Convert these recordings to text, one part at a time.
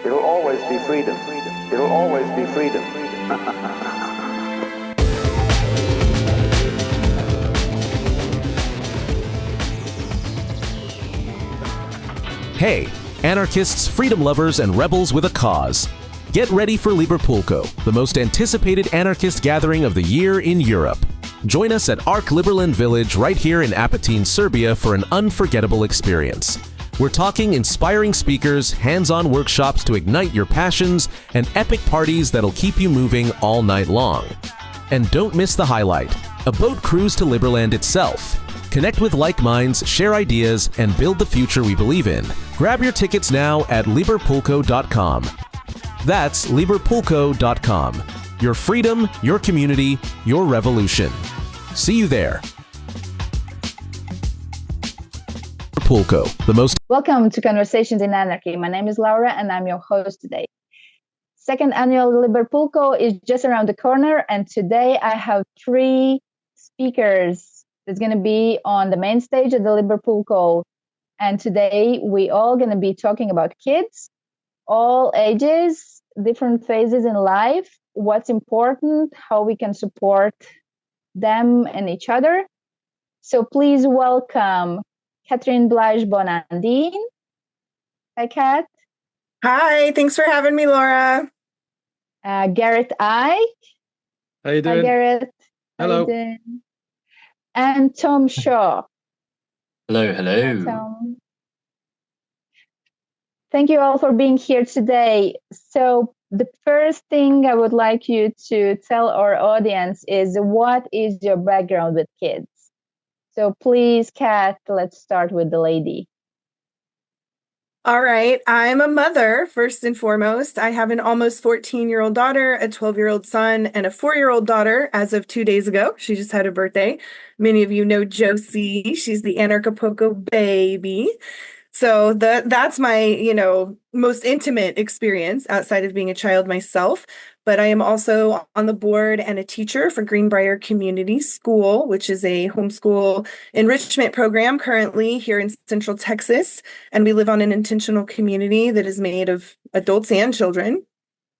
It'll always be freedom. It'll always be freedom. Hey, anarchists, freedom lovers, and rebels with a cause. Get ready for Liberpulco, the most anticipated anarchist gathering of the year in Europe. Join us at Arc Liberland Village right here in Apatin, Serbia for an unforgettable experience. We're talking inspiring speakers, hands-on workshops to ignite your passions, and epic parties that'll keep you moving all night long. And don't miss the highlight, a boat cruise to Liberland itself. Connect with like minds, share ideas, and build the future we believe in. Grab your tickets now at Liberpulco.com. That's Liberpulco.com. Your freedom, your community, your revolution. See you there. Liberpulco, the most... Welcome to Conversations in Anarchy. My name is Laura and I'm your host today. Second annual Liberpulco is just around the corner, and today I have three speakers that's going to be on the main stage of the Liberpulco. And today we all going to be talking about kids, all ages, different phases in life, what's important, how we can support them and each other. So please welcome Caterina Bleish Bonandin. Hi, Kat. Hi, thanks for having me, Laura. Gareth Icke. How you doing? Hi, Gareth. Hello. How you doing? And Tom Shaw. Hello, hello. Hi, Tom. Thank you all for being here today. So the first thing I would like you to tell our audience is, what is your background with kids? So please, Kat, let's start with the lady. All right, I'm a mother, first and foremost. I have an almost 14-year-old daughter, a 12-year-old son, and a 4-year-old daughter as of 2 days ago. She just had a birthday. Many of you know Josie. She's the Anarchapulco baby. So that's my, most intimate experience outside of being a child myself. But I am also on the board and a teacher for Greenbrier Community School, which is a homeschool enrichment program currently here in Central Texas. And we live on an intentional community that is made of adults and children.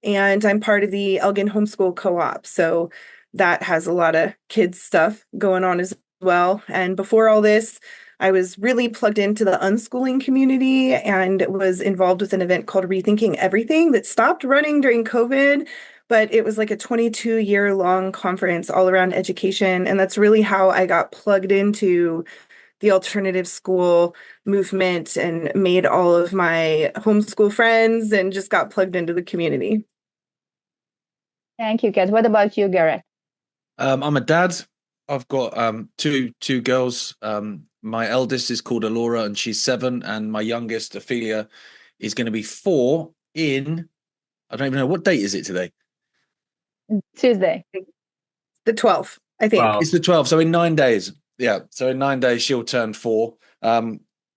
And I'm part of the Elgin Homeschool Co-op. So that has a lot of kids stuff going on as well. And before all this, I was really plugged into the unschooling community and was involved with an event called Rethinking Everything that stopped running during COVID, but it was like a 22-year-long conference all around education. And that's really how I got plugged into the alternative school movement and made all of my homeschool friends and just got plugged into the community. Thank you, Kat. What about you, Gareth? I'm a dad. I've got two girls. My eldest is called Alora and she's 7, and my youngest, Ophelia, is going to be 4 in, I don't even know, what date is it today? Tuesday. The 12th, I think. It's the 12th, so in 9 days. Yeah, so in 9 days she'll turn 4,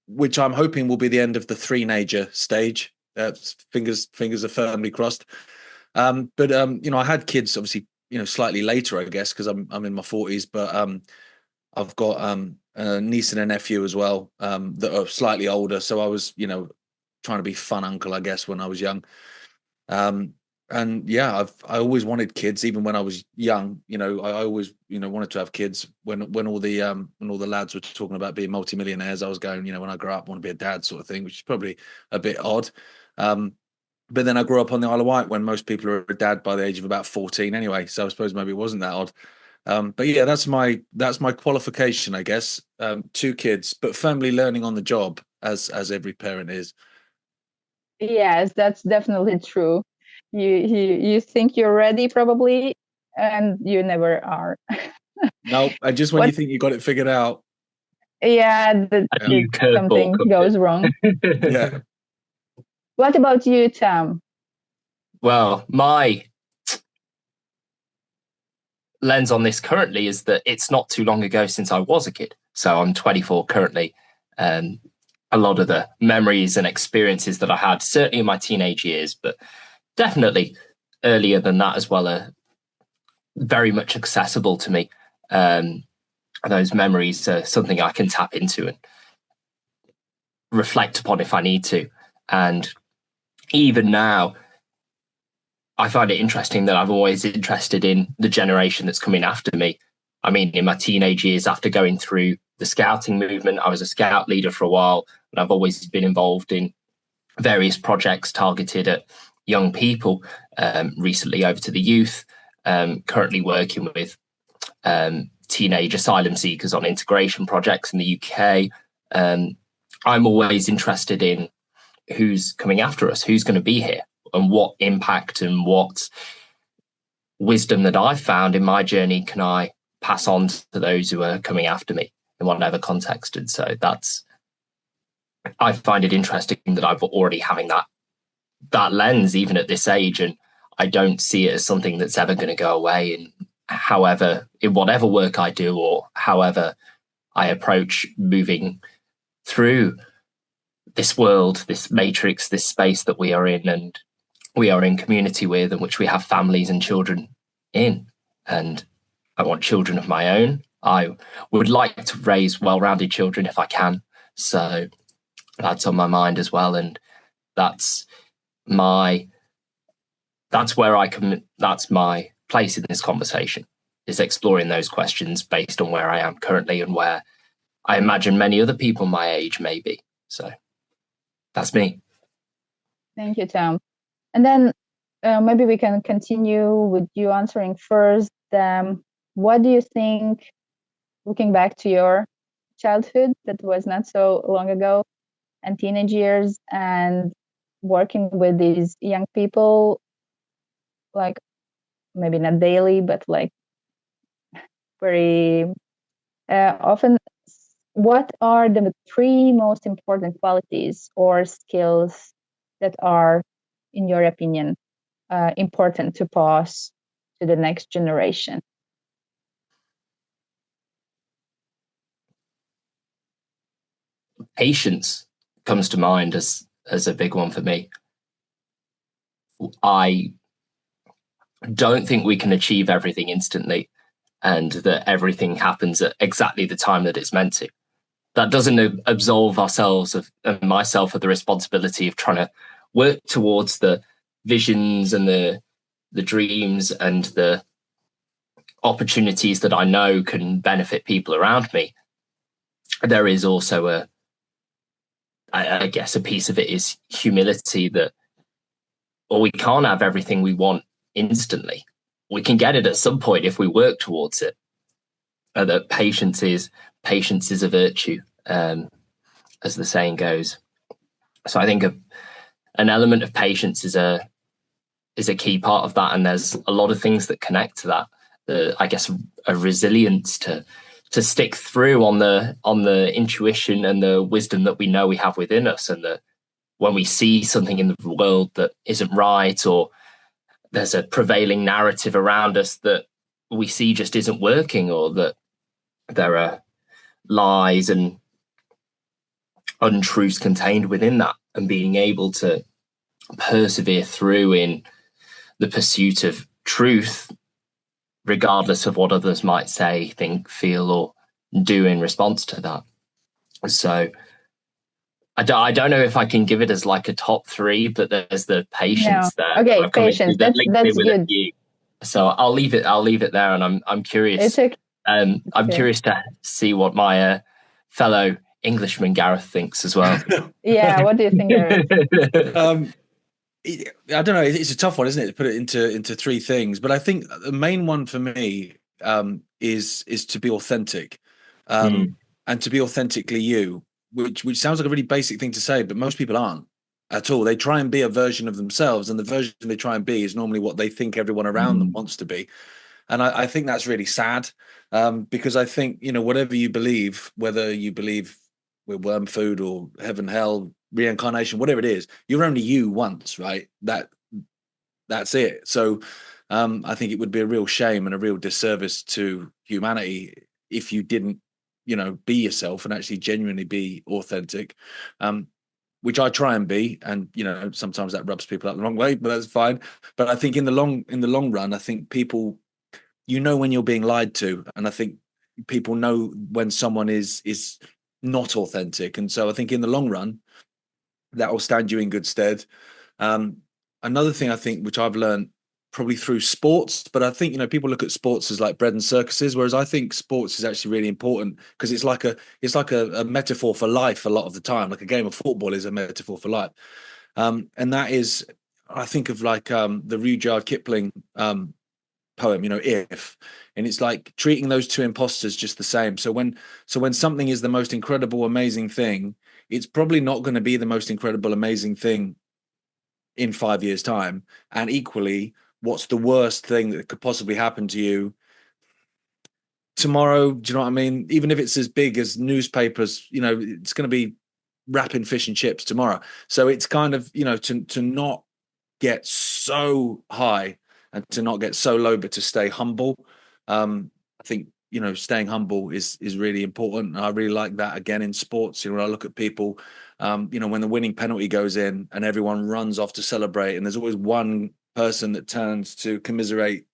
which I'm hoping will be the end of the 3-nager stage. Fingers are firmly crossed. But I had kids obviously, slightly later, I guess, because I'm in my 40s, but I've got a niece and a nephew as well that are slightly older. So I was, trying to be fun uncle, I guess, when I was young. And yeah, I always wanted kids, even when I was young. I always, wanted to have kids. When all the lads were talking about being multimillionaires, I was going, when I grow up, I want to be a dad, sort of thing, which is probably a bit odd. But then I grew up on the Isle of Wight when most people are a dad by the age of about 14 anyway. So I suppose maybe it wasn't that odd. But yeah, that's my qualification, I guess. 2 kids, but firmly learning on the job, as every parent is. Yes, that's definitely true. You think you're ready probably, and you never are. No, and just when you think you got it figured out. Yeah, something goes wrong. Yeah. What about you, Tom? Well, my lens on this currently is that it's not too long ago since I was a kid. So I'm 24 currently. And a lot of the memories and experiences that I had, certainly in my teenage years, but definitely earlier than that as well, are very much accessible to me. Those memories are something I can tap into and reflect upon if I need to. And even now, I find it interesting that I've always interested in the generation that's coming after me. I mean, in my teenage years, after going through the scouting movement, I was a scout leader for a while, and I've always been involved in various projects targeted at young people, recently over to the youth, currently working with teenage asylum seekers on integration projects in the UK. I'm always interested in who's coming after us, who's going to be here, and what impact and what wisdom that I've found in my journey can I pass on to those who are coming after me in whatever context. And so I find it interesting that I've already having that lens even at this age, and I don't see it as something that's ever going to go away. And in whatever work I do, or however I approach moving through this world, this matrix, this space that we are in, and we are in community with, and which we have families and children in. And I want children of my own. I would like to raise well-rounded children if I can. So that's on my mind as well. And that's my place in this conversation, is exploring those questions based on where I am currently and where I imagine many other people my age may be. So that's me. Thank you, Tom. And then maybe we can continue with you answering first. What do you think, looking back to your childhood that was not so long ago, and teenage years, and working with these young people, like maybe not daily, but like very often, what are the 3 most important qualities or skills that are, in your opinion, important to pass to the next generation? Patience comes to mind as a big one for me. I don't think we can achieve everything instantly, and that everything happens at exactly the time that it's meant to. That doesn't absolve ourselves and myself of the responsibility of trying to work towards the visions and the dreams and the opportunities that I know can benefit people around me. There is also I guess a piece of it is humility, that we can't have everything we want instantly. We can get it at some point if we work towards it. That patience is a virtue, as the saying goes. So I think an element of patience is a key part of that, and there's a lot of things that connect to that. I guess a resilience to stick through on the intuition and the wisdom that we know we have within us, and that when we see something in the world that isn't right, or there's a prevailing narrative around us that we see just isn't working, or that there are lies and untruths contained within that, and being able to persevere through in the pursuit of truth, regardless of what others might say, think, feel, or do in response to that. So I don't know if I can give it as like a top 3, but there's the patience there. Okay, patience. That's good. So I'll leave it there, and I'm curious. It's okay. I'm curious to see what my fellow Englishman Gareth thinks as well. Yeah, what do you think, Gareth? I don't know. It's a tough one, isn't it, to put it into 3 things? But I think the main one for me is to be authentic, and to be authentically you, which sounds like a really basic thing to say, but most people aren't at all. They try and be a version of themselves, and the version they try and be is normally what they think everyone around them wants to be. And I think that's really sad, because I think, whatever you believe, whether you believe we're worm food or heaven, hell, reincarnation, whatever it is, you're only you once, right? That's it. So I think it would be a real shame and a real disservice to humanity if you didn't, be yourself and actually genuinely be authentic, which I try and be. And, sometimes that rubs people out the wrong way, but that's fine. But I think in the long run, I think people, when you're being lied to, and I think people know when someone is not authentic. And so I think in the long run, that will stand you in good stead. Another thing I think, which I've learned probably through sports, but I think, people look at sports as like bread and circuses, whereas I think sports is actually really important because it's like a metaphor for life a lot of the time. Like a game of football is a metaphor for life. And that is, I think of like the Rudyard Kipling poem, If, and it's like treating those two imposters just the same. So when something is the most incredible, amazing thing, it's probably not going to be the most incredible, amazing thing in 5 years' time. And equally, what's the worst thing that could possibly happen to you tomorrow? Do you know what I mean? Even if it's as big as newspapers, it's going to be wrapping fish and chips tomorrow. So it's kind of, to not get so high and to not get so low, but to stay humble. I think, staying humble is really important. I really like that again in sports. When I look at people, when the winning penalty goes in and everyone runs off to celebrate, and there's always one person that turns to commiserate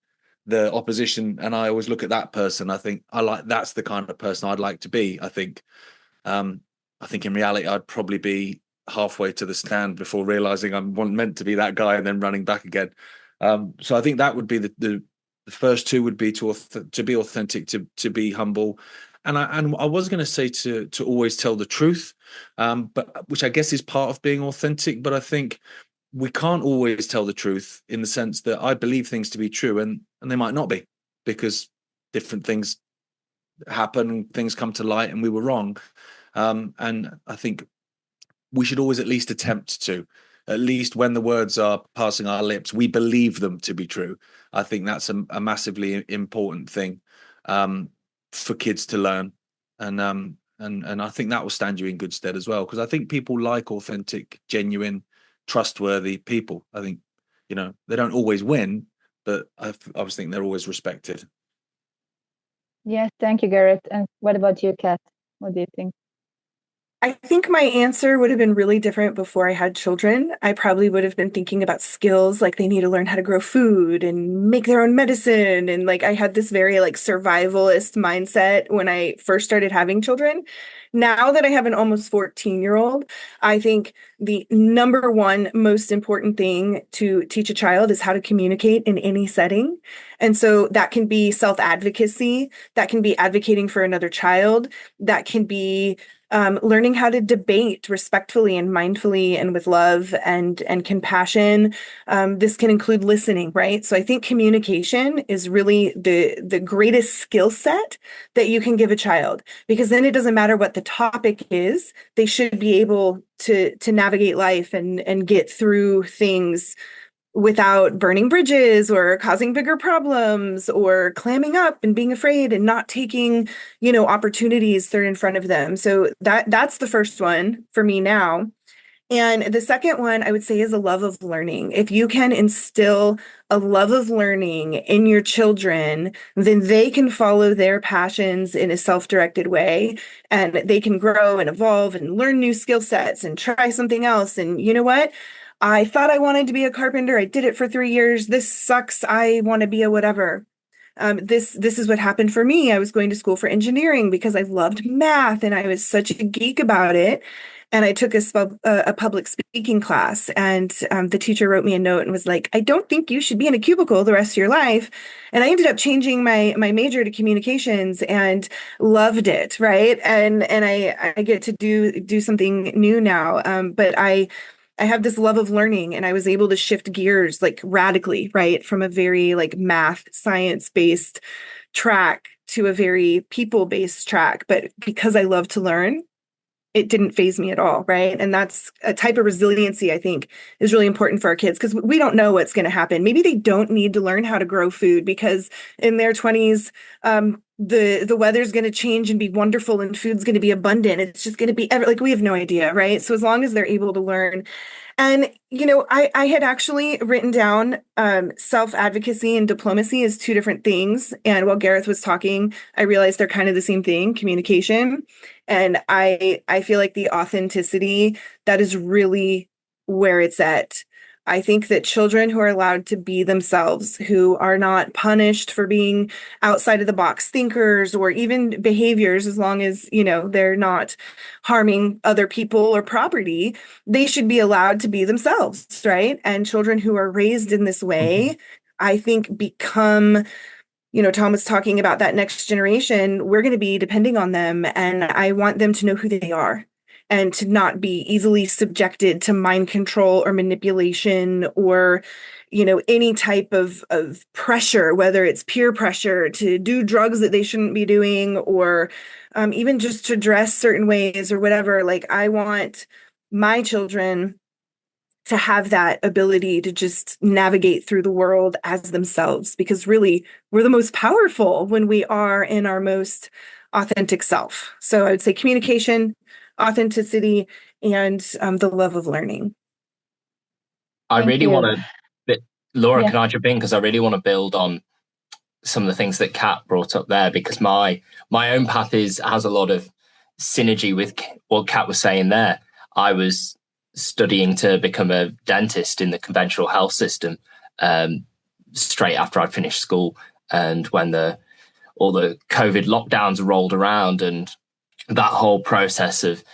the opposition, and I always look at that person. I think that's the kind of person I'd like to be. I think in reality I'd probably be halfway to the stand before realizing I'm meant to be that guy and then running back again. So I think that would be the first two would be to be authentic, to be humble. And I was going to say to always tell the truth, but which I guess is part of being authentic. But I think we can't always tell the truth in the sense that I believe things to be true and they might not be, because different things happen, things come to light, and we were wrong. And I think we should always at least attempt to, at least when the words are passing our lips, we believe them to be true. I think that's a massively important thing for kids to learn. And I think that will stand you in good stead as well, because I think people like authentic, genuine, trustworthy people. I think, they don't always win, but I always think they're always respected. Yes, thank you, Gareth. And what about you, Kat? What do you think? I think my answer would have been really different before I had children. I probably would have been thinking about skills, like they need to learn how to grow food and make their own medicine. And like I had this very like survivalist mindset when I first started having children. Now that I have an almost 14-year-old, I think the number one most important thing to teach a child is how to communicate in any setting. And so that can be self-advocacy, that can be advocating for another child, that can be learning how to debate respectfully and mindfully and with love and compassion. This can include listening, right? So I think communication is really the greatest skill set that you can give a child, because then it doesn't matter what the topic is, they should be able to navigate life and get through things without burning bridges or causing bigger problems or clamming up and being afraid and not taking, opportunities thrown in front of them. So that's the first one for me now. And the second one I would say is a love of learning. If you can instill a love of learning in your children, then they can follow their passions in a self-directed way, and they can grow and evolve and learn new skill sets and try something else. And you know what? I thought I wanted to be a carpenter. I did it for 3 years. This sucks. I want to be a whatever. This is what happened for me. I was going to school for engineering because I loved math and I was such a geek about it. And I took a public speaking class, and the teacher wrote me a note and was like, I don't think you should be in a cubicle the rest of your life. And I ended up changing my major to communications and loved it. Right. And I get to do something new now. But I have this love of learning, and I was able to shift gears like radically, right? From a very like math, science-based track to a very people-based track. But because I love to learn, it didn't faze me at all, right? And that's a type of resiliency I think is really important for our kids, because we don't know what's going to happen. Maybe they don't need to learn how to grow food because in their 20s, the weather's going to change and be wonderful and food's going to be abundant. It's just going to be like, we have no idea, right? So as long as they're able to learn. And, I had actually written down self-advocacy and diplomacy as two different things. And while Gareth was talking, I realized they're kind of the same thing, communication. And I feel like the authenticity, that is really where it's at. I think that children who are allowed to be themselves, who are not punished for being outside of the box thinkers or even behaviors, as long as, they're not harming other people or property, they should be allowed to be themselves, right? And children who are raised in this way, I think become, Tom was talking about that next generation. We're going to be depending on them, and I want them to know who they are and to not be easily subjected to mind control or manipulation or, any type of pressure, whether it's peer pressure to do drugs that they shouldn't be doing, or even just to dress certain ways or whatever. Like, I want my children to have that ability to just navigate through the world as themselves, because really we're the most powerful when we are in our most authentic self. So I would say communication, authenticity, and the love of learning. I Thank really you. want to, Laura, Yeah. can I jump in? Because I really want to build on some of the things that Kat brought up there, because my own path has a lot of synergy with what Kat was saying there. I was studying to become a dentist in the conventional health system straight after I'd finished school, and when all the COVID lockdowns rolled around, and that whole process of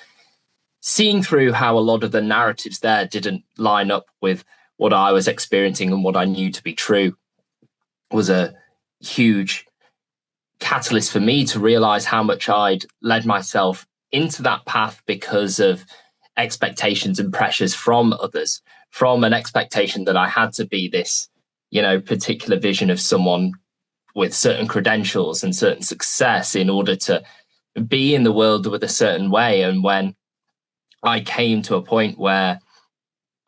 seeing through how a lot of the narratives there didn't line up with what I was experiencing and what I knew to be true was a huge catalyst for me to realize how much I'd led myself into that path because of expectations and pressures from others, from an expectation that I had to be this, particular vision of someone with certain credentials and certain success in order to be in the world with a certain way. And when I came to a point where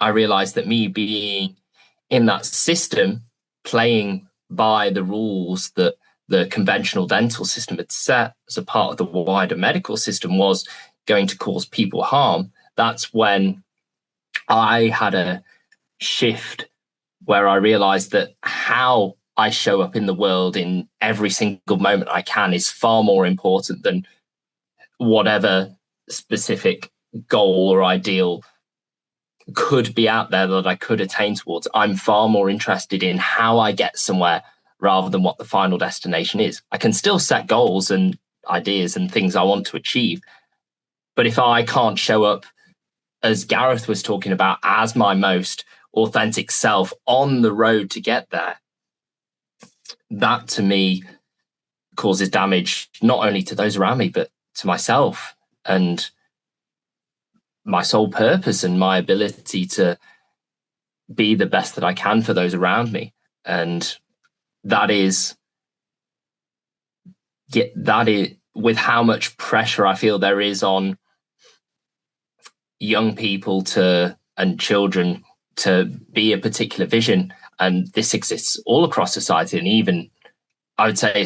I realized that me being in that system, playing by the rules that the conventional dental system had set as a part of the wider medical system was going to cause people harm, that's when I had a shift where I realized that how I show up in the world in every single moment I can is far more important than whatever specific goal or ideal could be out there that I could attain towards. I'm far more interested in how I get somewhere rather than what the final destination is. I can still set goals and ideas and things I want to achieve, but if I can't show up, as Gareth was talking about, as my most authentic self on the road to get there, that to me causes damage not only to those around me, but to myself and my sole purpose and my ability to be the best that I can for those around me. And that is with how much pressure I feel there is on young people and children to be a particular vision. And this exists all across society, and even I would say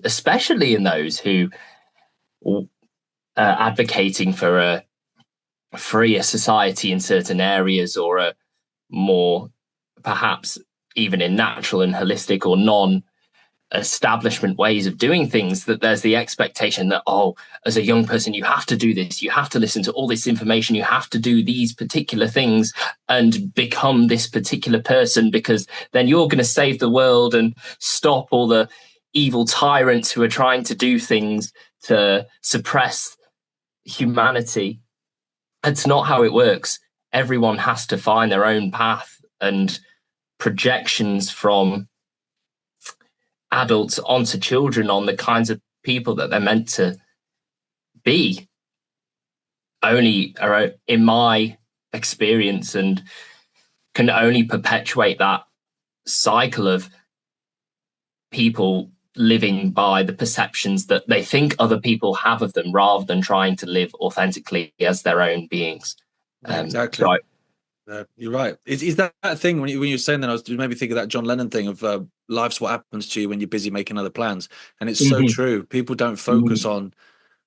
especially in those who are advocating for a freer society in certain areas, or a more perhaps even in natural and holistic or non-establishment ways of doing things, that there's the expectation that, as a young person, you have to do this, you have to listen to all this information, you have to do these particular things and become this particular person, because then you're going to save the world and stop all the evil tyrants who are trying to do things to suppress humanity. It's not how it works. Everyone has to find their own path, and projections from adults onto children on the kinds of people that they're meant to be only are, in my experience, and can only perpetuate that cycle of people living by the perceptions that they think other people have of them, rather than trying to live authentically as their own beings. Exactly. You're right. Is that thing when you were saying that, I was maybe thinking of that John Lennon thing of life's what happens to you when you're busy making other plans, and it's so true. People don't focus on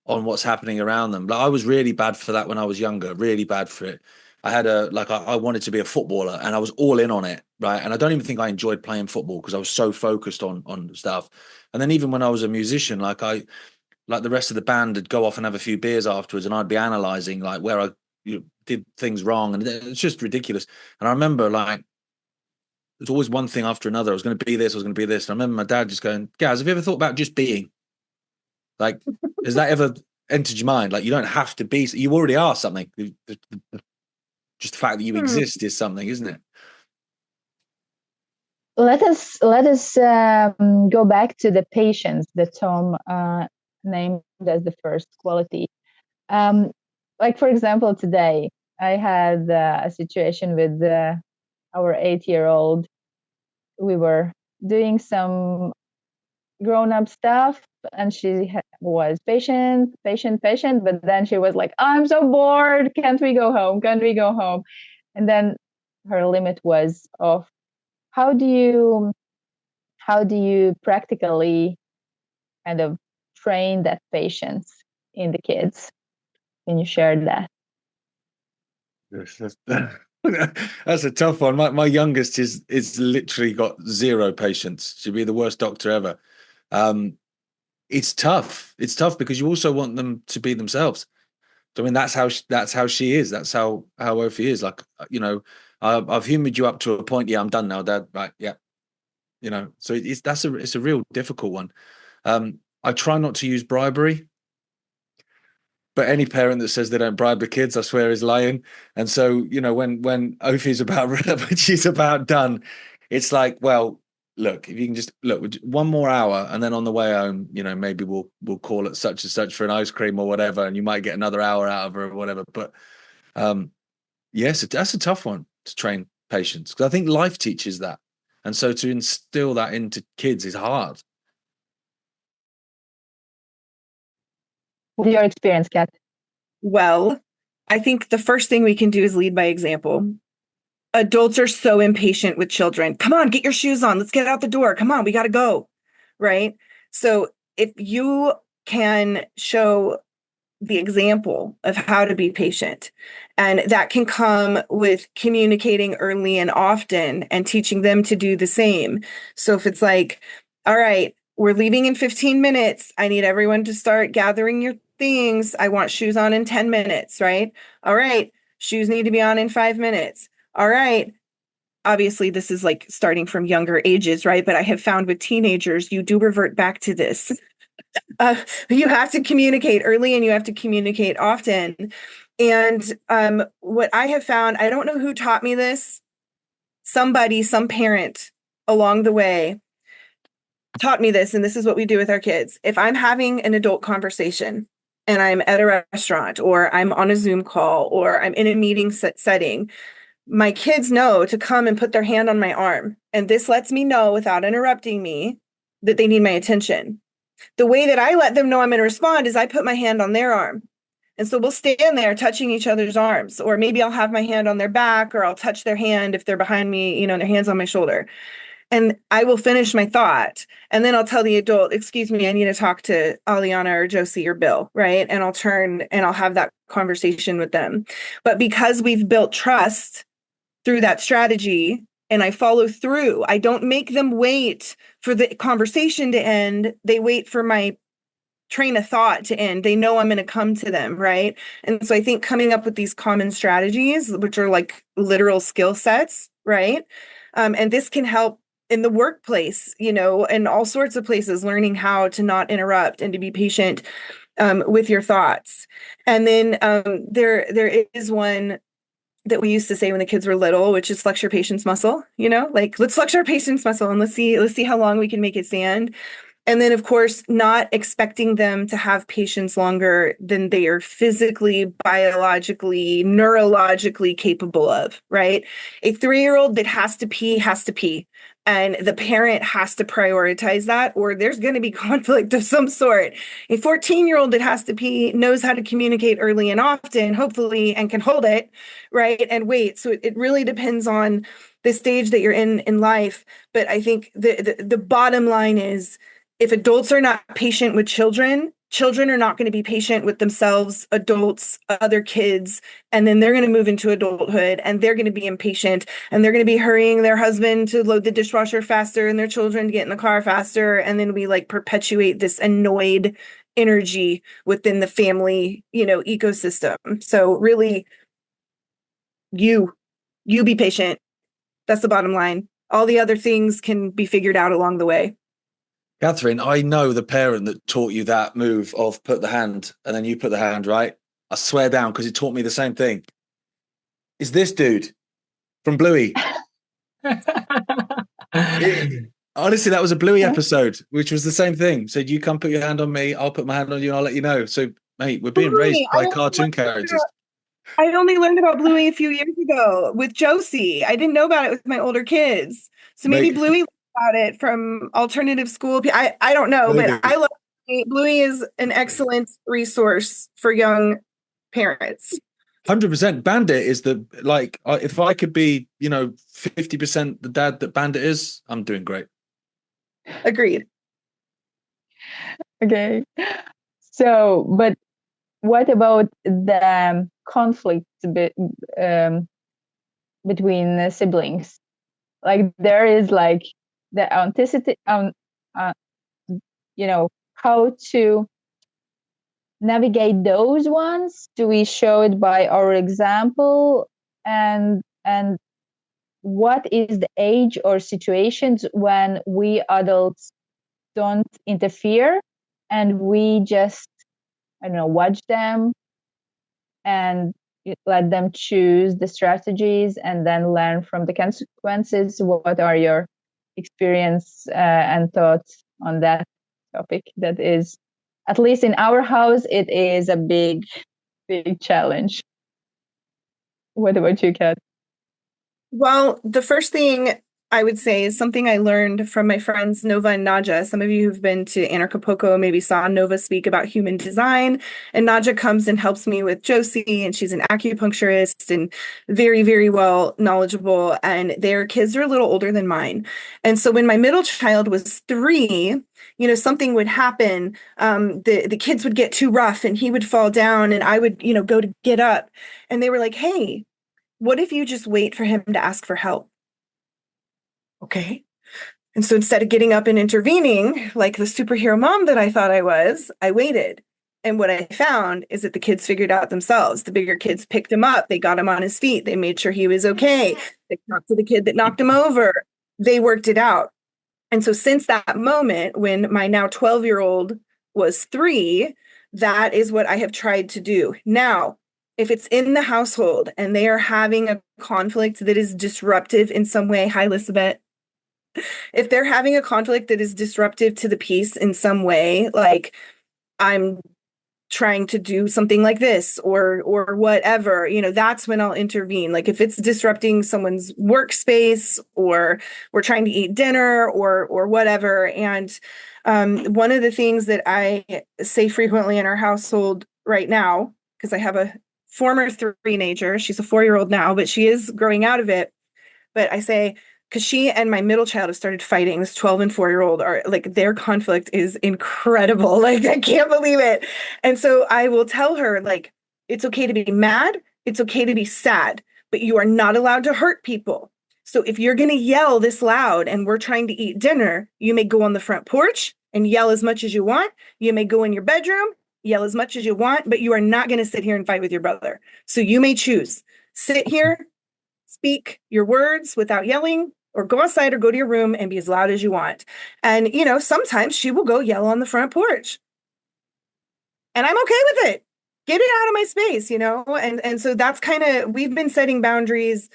what's happening around them. Like, I was really bad for that when I was younger, really bad for it. I had I wanted to be a footballer, and I was all in on it, right? And I don't even think I enjoyed playing football because I was so focused on stuff. And then even when I was a musician, like the rest of the band would go off and have a few beers afterwards, and I'd be analysing like where I did things wrong, and it's just ridiculous. And I remember, like, there's always one thing after another. I was going to be this, I was going to be this. And I remember my dad just going, "Guys, have you ever thought about just being? Like, has that ever entered your mind? Like, you don't have to be. You already are something. Just the fact that you exist is something, isn't it?" Let us go back to the patience that Tom named as the first quality. Like, for example, today I had a situation with our 8-year-old. We were doing some grown-up stuff, and she was patient, but then she was like, "I'm so bored. Can't we go home? Can't we go home?" And then her limit was off. How do you practically kind of train that patience in the kids? Can you share that? That's a tough one. My youngest is literally got zero patience. She'd be the worst doctor ever. It's tough. It's tough because you also want them to be themselves. I mean, that's how she is. That's how Ophi is. Like, I've humored you up to a point. Yeah, I'm done now, Dad. Right? Yeah. So it's a real difficult one. I try not to use bribery, but any parent that says they don't bribe the kids, I swear, is lying. And so, when Ophi's when she's about done, it's like, well, look, if you can just look one more hour, and then on the way home, maybe we'll call it such and such for an ice cream or whatever, and you might get another hour out of her or whatever. But yes, that's a tough one to train patience, because I think life teaches that. And so to instill that into kids is hard. What is your experience, Kat? Well, I think the first thing we can do is lead by example. Adults are so impatient with children. Come on, get your shoes on. Let's get out the door. Come on, we got to go. Right? So if you can show the example of how to be patient, and that can come with communicating early and often and teaching them to do the same. So if it's like, all right, we're leaving in 15 minutes. I need everyone to start gathering your things. I want shoes on in 10 minutes, right? All right, shoes need to be on in 5 minutes. All right. Obviously, this is like starting from younger ages, right? But I have found with teenagers, you do revert back to this. You have to communicate early and you have to communicate often. And what I have found, I don't know who taught me this. Some parent along the way taught me this. And this is what we do with our kids. If I'm having an adult conversation and I'm at a restaurant or I'm on a Zoom call or I'm in a meeting setting, my kids know to come and put their hand on my arm. And this lets me know without interrupting me that they need my attention. The way that I let them know I'm going to respond is I put my hand on their arm. And so we'll stand there touching each other's arms, or maybe I'll have my hand on their back, or I'll touch their hand if they're behind me, their hand's on my shoulder. And I will finish my thought. And then I'll tell the adult, excuse me, I need to talk to Aliana or Josie or Bill, right? And I'll turn and I'll have that conversation with them. But because we've built trust through that strategy, and I follow through, I don't make them wait for the conversation to end. They wait for my train of thought to end. They know I'm going to come to them, right? And so I think coming up with these common strategies, which are like literal skill sets, right? And this can help in the workplace, and all sorts of places, learning how to not interrupt and to be patient with your thoughts. And then there is one that we used to say when the kids were little, which is flex your patience muscle, like let's flex our patience muscle and let's see how long we can make it stand. And then, of course, not expecting them to have patience longer than they are physically, biologically, neurologically capable of, right? A 3-year-old that has to pee. And the parent has to prioritize that, or there's going to be conflict of some sort. A 14-year-old that has to pee knows how to communicate early and often, hopefully, and can hold it, right? And wait. So it really depends on the stage that you're in life. But I think the bottom line is, if adults are not patient with children are not going to be patient with themselves, adults, other kids, and then they're going to move into adulthood and they're going to be impatient and they're going to be hurrying their husband to load the dishwasher faster and their children to get in the car faster. And then we like perpetuate this annoyed energy within the family, ecosystem. So really You be patient. That's the bottom line. All the other things can be figured out along the way. Catherine, I know the parent that taught you that move of put the hand and then you put the hand, right? I swear down, because he taught me the same thing. Is this dude from Bluey? Honestly, that was a Bluey episode, which was the same thing. Said, you come put your hand on me, I'll put my hand on you, and I'll let you know. So, mate, we're being raised by cartoon characters. I only learned about Bluey a few years ago with Josie. I didn't know about it with my older kids. So maybe Bluey learned about it from alternative school. I don't know, Maybe. but I love Bluey. Bluey is an excellent resource for young parents. 100%. Bandit is if I could be, 50% the dad that Bandit is, I'm doing great. Agreed. Okay. So, but what about the conflict between the siblings? Like there is like the authenticity, how to navigate those ones. Do we show it by our example? And what is the age or situations when we adults don't interfere and we just, watch them and let them choose the strategies and then learn from the consequences? What are your experience and thoughts on that topic? That is, at least in our house, it is a big challenge. What about you, Kat? Well, the first thing I would say is something I learned from my friends Nova and Naja. Some of you who've been to Anarchapulco maybe saw Nova speak about human design, and Naja comes and helps me with Josie, and she's an acupuncturist and very, very well knowledgeable, and their kids are a little older than mine. And so when my middle child was 3, something would happen. The kids would get too rough and he would fall down and I would, go to get up. And they were like, hey, what if you just wait for him to ask for help? Okay. And so instead of getting up and intervening like the superhero mom that I thought I was, I waited. And what I found is that the kids figured out themselves. The bigger kids picked him up. They got him on his feet. They made sure he was okay. They talked to the kid that knocked him over. They worked it out. And so since that moment, when my now 12-year-old was 3, that is what I have tried to do. Now, if it's in the household and they are having a conflict that is disruptive in some way, hi, Elizabeth. If they're having a conflict that is disruptive to the peace in some way, like I'm trying to do something like this or whatever, that's when I'll intervene. Like if it's disrupting someone's workspace or we're trying to eat dinner or whatever. And one of the things that I say frequently in our household right now, because I have a former 3-nager, she's a 4-year-old now, but she is growing out of it. But I say, because she and my middle child have started fighting, this 12 and 4-year-old are like, their conflict is incredible. Like, I can't believe it. And so I will tell her, like, it's okay to be mad. It's okay to be sad, but you are not allowed to hurt people. So if you're going to yell this loud and we're trying to eat dinner, you may go on the front porch and yell as much as you want. You may go in your bedroom, yell as much as you want, but you are not going to sit here and fight with your brother. So you may choose, sit here, speak your words without yelling, or go outside or go to your room and be as loud as you want. And, sometimes she will go yell on the front porch. And I'm okay with it. Get it out of my space, And so that's kind of, we've been setting boundaries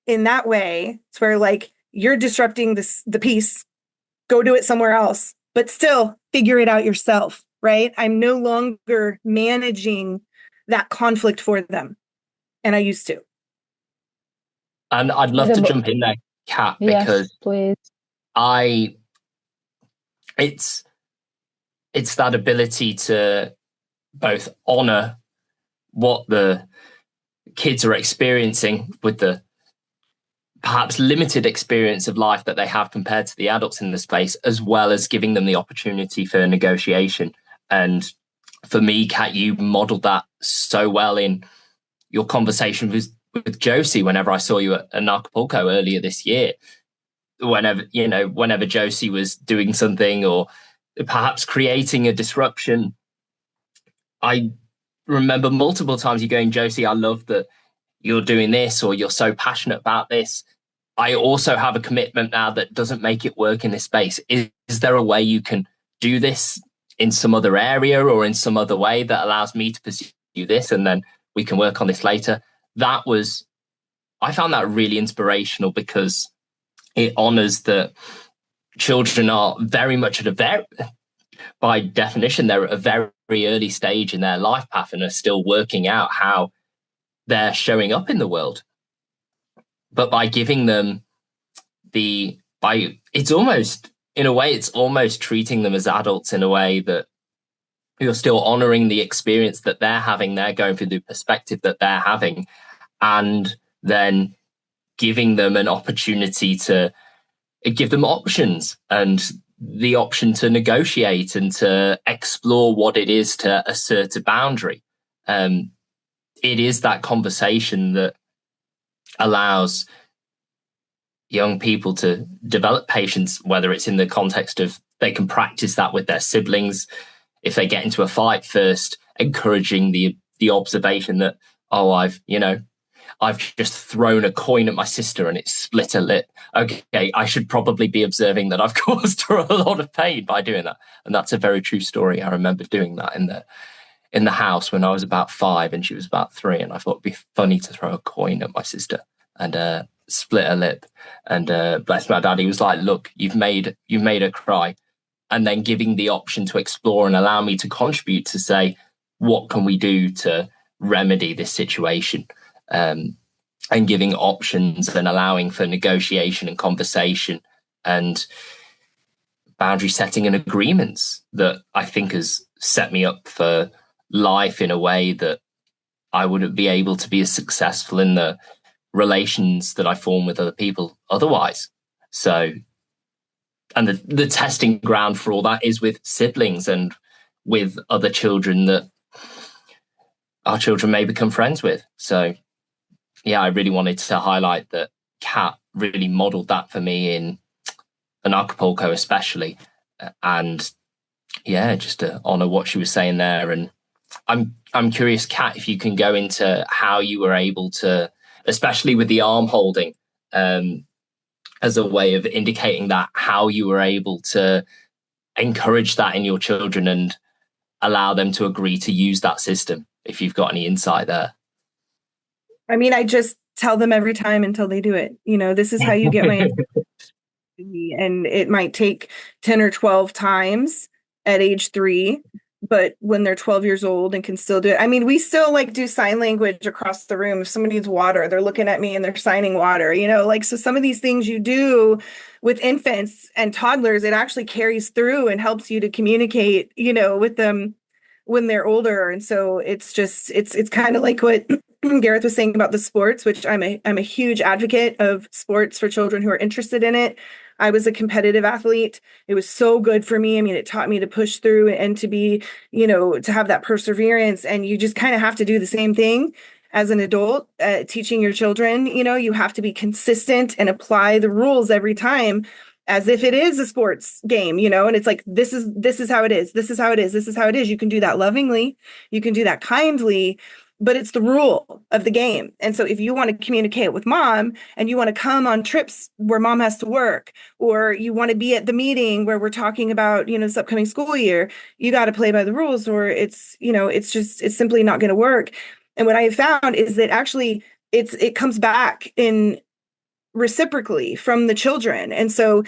in that way. It's where like, you're disrupting the peace, go do it somewhere else, but still figure it out yourself, right? I'm no longer managing that conflict for them. And I used to. And I'd love to jump in there, Kat, because please. It's that ability to both honor what the kids are experiencing with the perhaps limited experience of life that they have compared to the adults in the space, as well as giving them the opportunity for negotiation. And for me, Kat, you modeled that so well in your conversation with Josie whenever I saw you at Anarchapulco earlier this year. Whenever Josie was doing something or perhaps creating a disruption, I remember multiple times you going, Josie, I love that you're doing this or you're so passionate about this. I also have a commitment now that doesn't make it work in this space. Is there a way you can do this in some other area or in some other way that allows me to pursue this, and then we can work on this later? I found that really inspirational, because it honors that children are very much by definition, they're at a very early stage in their life path and are still working out how they're showing up in the world. But by giving them it's almost treating them as adults in a way that you're still honoring the experience that they're having. They're going through the perspective that they're having, and then giving them an opportunity to give them options and the option to negotiate and to explore what it is to assert a boundary. It is that conversation that allows young people to develop patience, whether it's in the context of they can practice that with their siblings. If they get into a fight, first encouraging the observation that, oh, I've just thrown a coin at my sister and it split her lip. Okay, I should probably be observing that I've caused her a lot of pain by doing that. And that's a very true story. I remember doing that in the house when I was about 5 and she was about 3, and I thought it'd be funny to throw a coin at my sister and split her lip. And bless my dad, he was like, look, you've made her cry. And then giving the option to explore and allow me to contribute to say, what can we do to remedy this situation? And giving options and allowing for negotiation and conversation and boundary setting and agreements that I think has set me up for life in a way that I wouldn't be able to be as successful in the relations that I form with other people otherwise. So, and the testing ground for all that is with siblings and with other children that our children may become friends with. So yeah, I really wanted to highlight that Kat really modeled that for me in Anarchapulco especially. And yeah, just to honor what she was saying there. And I'm curious, Kat, if you can go into how you were able to, especially with the arm holding, as a way of indicating that, how you were able to encourage that in your children and allow them to agree to use that system, if you've got any insight there. I mean, I just tell them every time until they do it. This is how you get my and it might take 10 or 12 times at age 3, but when they're 12 years old and can still do it. I mean, we still do sign language across the room. If somebody needs water, they're looking at me and they're signing water, so some of these things you do with infants and toddlers, it actually carries through and helps you to communicate, with them when they're older. And so it's kind of like what Gareth was saying about the sports, which I'm a huge advocate of sports for children who are interested in it. I was a competitive athlete. It was so good for me. I mean, it taught me to push through and to be, to have that perseverance. And you just kind of have to do the same thing as an adult, teaching your children. You have to be consistent and apply the rules every time as if it is a sports game, and it's like, this is how it is. This is how it is. This is how it is. You can do that lovingly. You can do that kindly. But it's the rule of the game. And so if you want to communicate with mom and you want to come on trips where mom has to work, or you want to be at the meeting where we're talking about, this upcoming school year, you got to play by the rules, or it's simply not going to work. And what I have found is that actually it comes back in reciprocally from the children. And so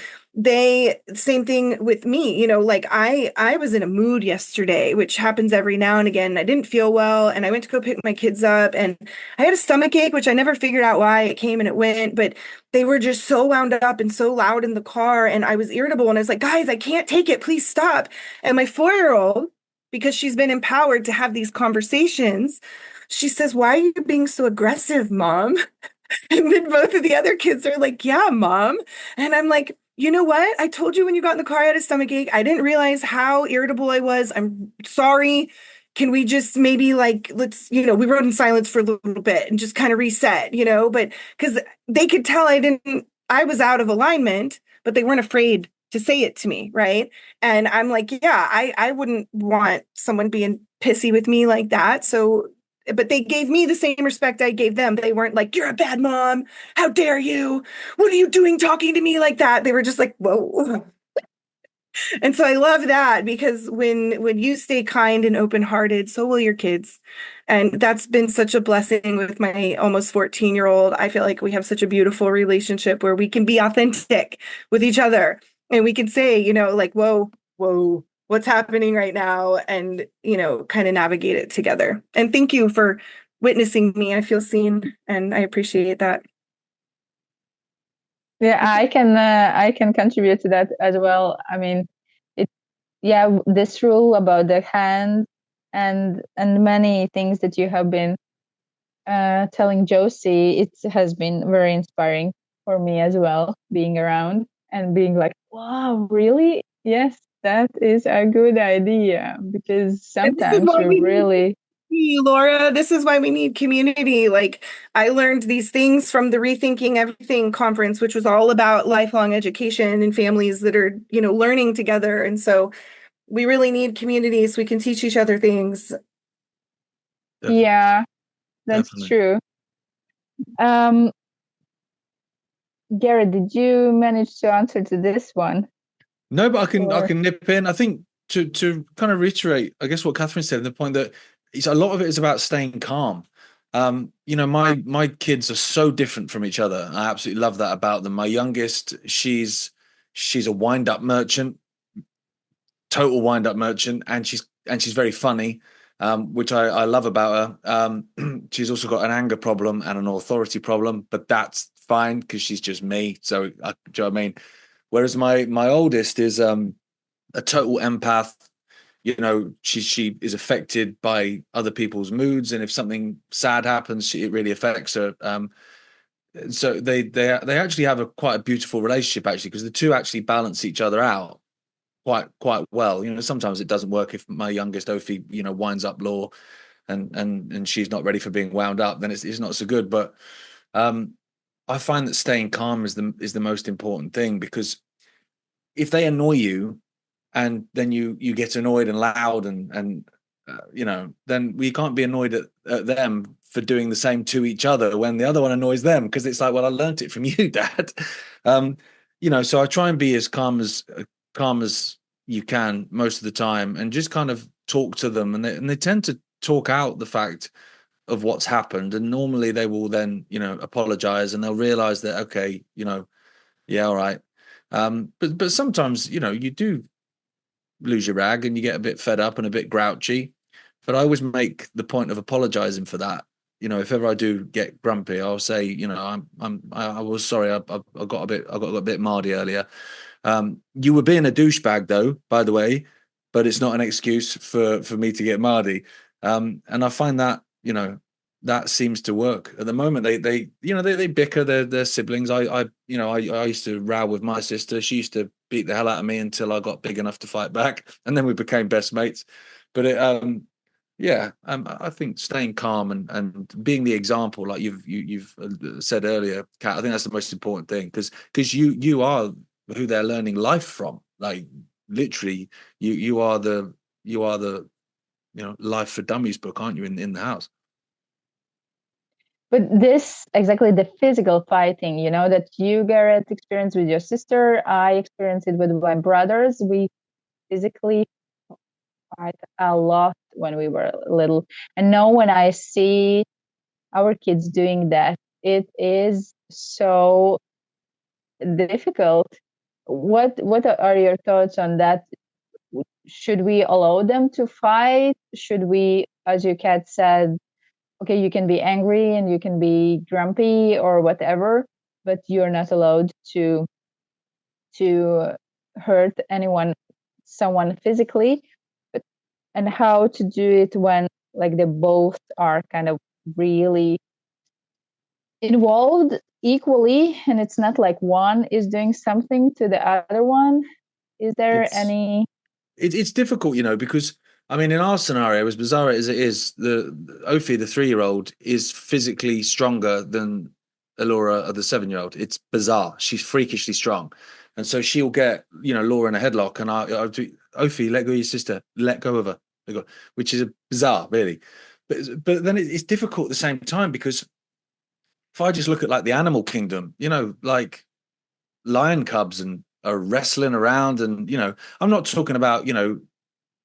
same thing with me, I was in a mood yesterday, which happens every now and again. I didn't feel well, and I went to go pick my kids up, and I had a stomach ache, which I never figured out why. It came and it went, but they were just so wound up and so loud in the car, and I was irritable, and I was like, guys, I can't take it. Please stop. And my 4-year-old, because she's been empowered to have these conversations, she says, why are you being so aggressive, Mom? And then both of the other kids are like, yeah, Mom. And I'm like, you know what? I told you when you got in the car, I had a stomach ache. I didn't realize how irritable I was. I'm sorry. Can we just maybe let's, we rode in silence for a little bit and just kind of reset, but because they could tell I was out of alignment, but they weren't afraid to say it to me. Right. And I'm like, yeah, I wouldn't want someone being pissy with me like that. So but they gave me the same respect I gave them. They weren't like, you're a bad mom. How dare you? What are you doing talking to me like that? They were just like, whoa. And so I love that, because when you stay kind and open-hearted, so will your kids. And that's been such a blessing with my almost 14-year-old. I feel like we have such a beautiful relationship where we can be authentic with each other, and we can say, like, whoa, what's happening right now, and, kind of navigate it together. And thank you for witnessing me. I feel seen, and I appreciate that. Yeah, I can contribute to that as well. I mean, this rule about the hand and many things that you have been telling Josie, it has been very inspiring for me as well, being around and being like, wow, really? Yes, that is a good idea, because sometimes we really. Laura, this is why we need community. Like, I learned these things from the Rethinking Everything conference, which was all about lifelong education and families that are, learning together. And so we really need community so we can teach each other things. Definitely. Yeah, that's true. Gareth, did you manage to answer to this one? No, but I can nip in. I think to kind of reiterate, I guess what Catherine said, the point that a lot of it is about staying calm. My kids are so different from each other. I absolutely love that about them. My youngest, she's a wind-up merchant, total wind-up merchant, and she's very funny, which I love about her. She's also got an anger problem and an authority problem, but that's fine because she's just me. So, do you know what I mean? Whereas my oldest is a total empath. She is affected by other people's moods, and if something sad happens, it really affects her. So they actually have quite a beautiful relationship, actually, because the two actually balance each other out quite well. Sometimes it doesn't work if my youngest Ophi, winds up Law, and she's not ready for being wound up, then it's not so good. But I find that staying calm is the most important thing, because if they annoy you and then you get annoyed and loud and then we can't be annoyed at them for doing the same to each other when the other one annoys them, because it's like, well, I learned it from you, Dad. So I try and be as calm as you can most of the time, and just kind of talk to them, and they tend to talk out the fact of what's happened, and normally they will then apologize, and they'll realize that, okay, yeah, all right. But sometimes you do lose your rag and you get a bit fed up and a bit grouchy, but I always make the point of apologizing for that. If ever I do get grumpy, I'll say, I was sorry, I got a bit mardy earlier. You were being a douchebag, though, by the way, but it's not an excuse for me to get mardy. And I find that that seems to work at the moment. They bicker, their siblings. I used to row with my sister. She used to beat the hell out of me until I got big enough to fight back, and then we became best mates. But I think staying calm and being the example, like you've said earlier, Kat, I think that's the most important thing, because you are who they're learning life from. Like, literally, you are the Life for Dummies book, aren't you, in the house? But this, exactly, the physical fighting, that you, Gareth, experienced with your sister, I experienced it with my brothers. We physically fight a lot when we were little. And now when I see our kids doing that, it is so difficult. What are your thoughts on that? Should we allow them to fight? Should we, as your cat said, okay, you can be angry and you can be grumpy or whatever, but you're not allowed to hurt someone physically. And how to do it when, like, they both are kind of really involved equally, and it's not like one is doing something to the other one. Is there any? It's difficult, because I mean, in our scenario, as bizarre as it is, the Ophi, the 3-year-old, is physically stronger than Laura, the 7-year-old. It's bizarre. She's freakishly strong, and so she'll get Laura in a headlock, and Ophi, let go of your sister, let go of her, which is bizarre, really. but then it's difficult at the same time, because if I just look at like the animal kingdom, like lion cubs and are wrestling around, and I'm not talking about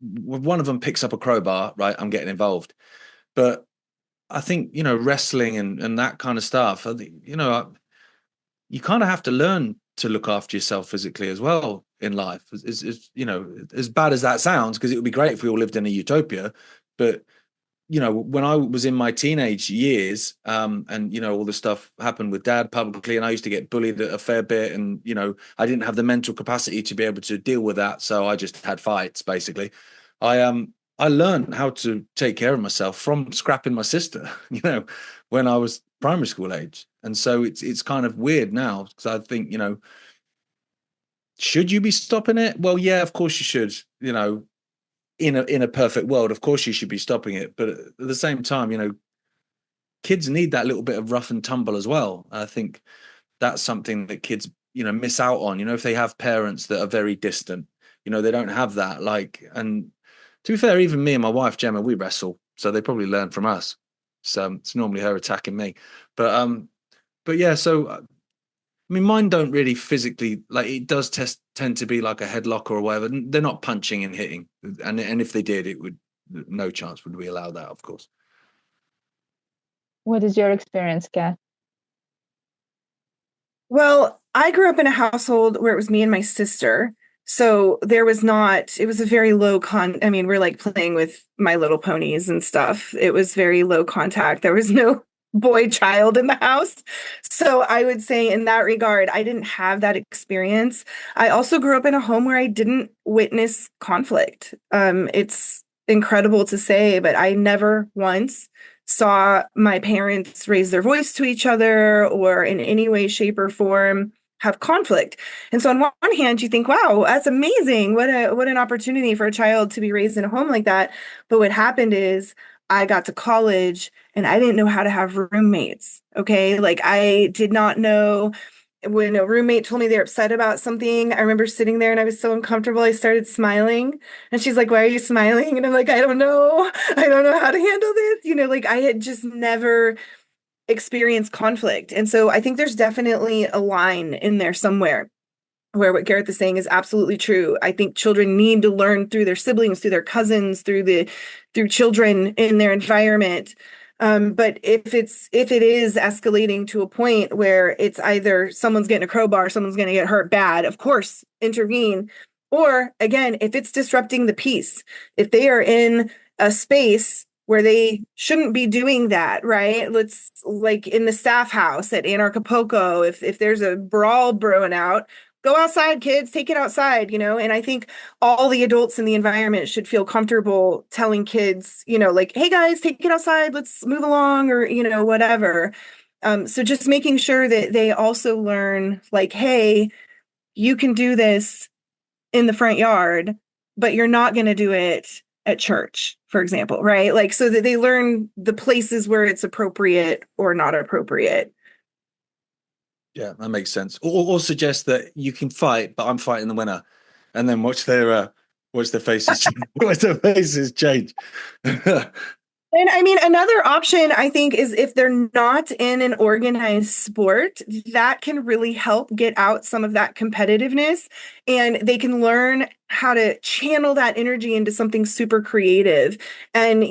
one of them picks up a crowbar, right? I'm getting involved, but I think wrestling and that kind of stuff. I think you kind of have to learn to look after yourself physically as well in life. As bad as that sounds, because it would be great if we all lived in a utopia, but when I was in my teenage years, and all the stuff happened with dad publicly, and I used to get bullied a fair bit, and I didn't have the mental capacity to be able to deal with that, so I just had fights. Basically, I learned how to take care of myself from scrapping my sister, when I was primary school age, and so it's kind of weird now, because I think should you be stopping it? Well, yeah, of course you should. In a perfect world, of course you should be stopping it, but at the same time, kids need that little bit of rough and tumble as well. I think that's something that kids miss out on. If they have parents that are very distant, they don't have that. And to be fair, even me and my wife Gemma, we wrestle, so they probably learn from us. So it's normally her attacking me, but yeah. So I mean, mine don't really physically, like, it does tend to be like a headlock or whatever. They're not punching and hitting, and if they did, it would, no chance would we allow that, of course. What is your experience, Kat? Well, I grew up in a household where it was me and my sister. So there was not, it was a very I mean, we're like playing with My Little Ponies and stuff. It was very low contact. There was no boy child in the house. So I would say in that regard, I didn't have that experience. I also grew up in a home where I didn't witness conflict. It's incredible to say, but I never once saw my parents raise their voice to each other or in any way, shape, or form have conflict. And so on one hand, you think, wow, that's amazing. What an opportunity for a child to be raised in a home like that. But what happened is I got to college and I didn't know how to have roommates. Okay. Like, I did not know when a roommate told me they're upset about something. I remember sitting there and I was so uncomfortable. I started smiling and she's like, why are you smiling? And I'm like, I don't know. I don't know how to handle this. Like, I had just never experienced conflict. And so I think there's definitely a line in there somewhere where what Gareth is saying is absolutely true. I think children need to learn through their siblings, through their cousins, through children in their environment. But if it is escalating to a point where it's either someone's getting a crowbar, someone's going to get hurt bad, of course, intervene. Or again, if it's disrupting the peace, if they are in a space where they shouldn't be doing that, right? Let's, like in the staff house at Anarchapulco, if there's a brawl brewing out, go outside, kids, take it outside, And I think all the adults in the environment should feel comfortable telling kids, like, hey guys, take it outside, let's move along, or, whatever. So just making sure that they also learn, like, hey, you can do this in the front yard, but you're not going to do it at church, for example, right? Like, so that they learn the places where it's appropriate or not appropriate. Yeah, that makes sense. Or suggest that you can fight, but I'm fighting the winner, and then watch their faces watch their faces change. And I mean, another option, I think, is if they're not in an organized sport, that can really help get out some of that competitiveness, and they can learn how to channel that energy into something super creative. And,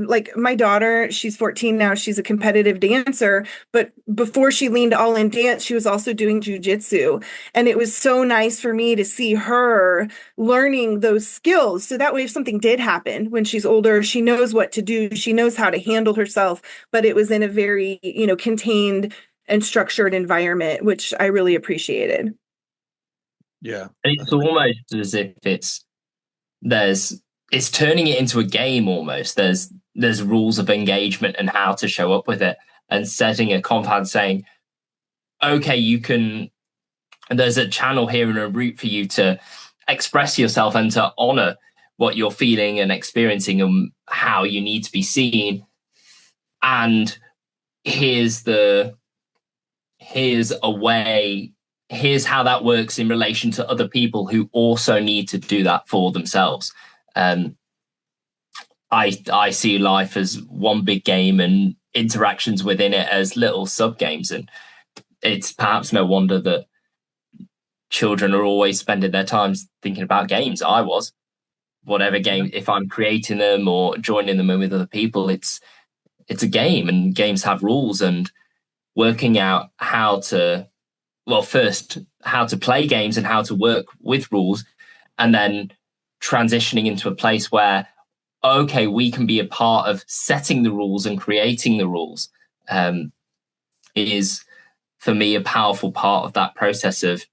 like my daughter, she's 14 now, she's a competitive dancer, but before she leaned all in dance, she was also doing jujitsu. And it was so nice for me to see her learning those skills. So that way, if something did happen when she's older, she knows what to do. She knows how to handle herself, but it was in a very, contained and structured environment, which I really appreciated. Yeah. It's almost as if it's turning it into a game almost. There's rules of engagement and how to show up with it, and setting a compound saying, okay, there's a channel here and a route for you to express yourself and to honor what you're feeling and experiencing and how you need to be seen. And here's a way. Here's how that works in relation to other people who also need to do that for themselves. I see life as one big game and interactions within it as little sub games, and it's perhaps no wonder that children are always spending their times thinking about games. I was, whatever game, if I'm creating them or joining them in with other people, it's a game, and games have rules, and working out how to, well, first how to play games and how to work with rules, and then transitioning into a place where, okay, we can be a part of setting the rules and creating the rules, is for me a powerful part of that process of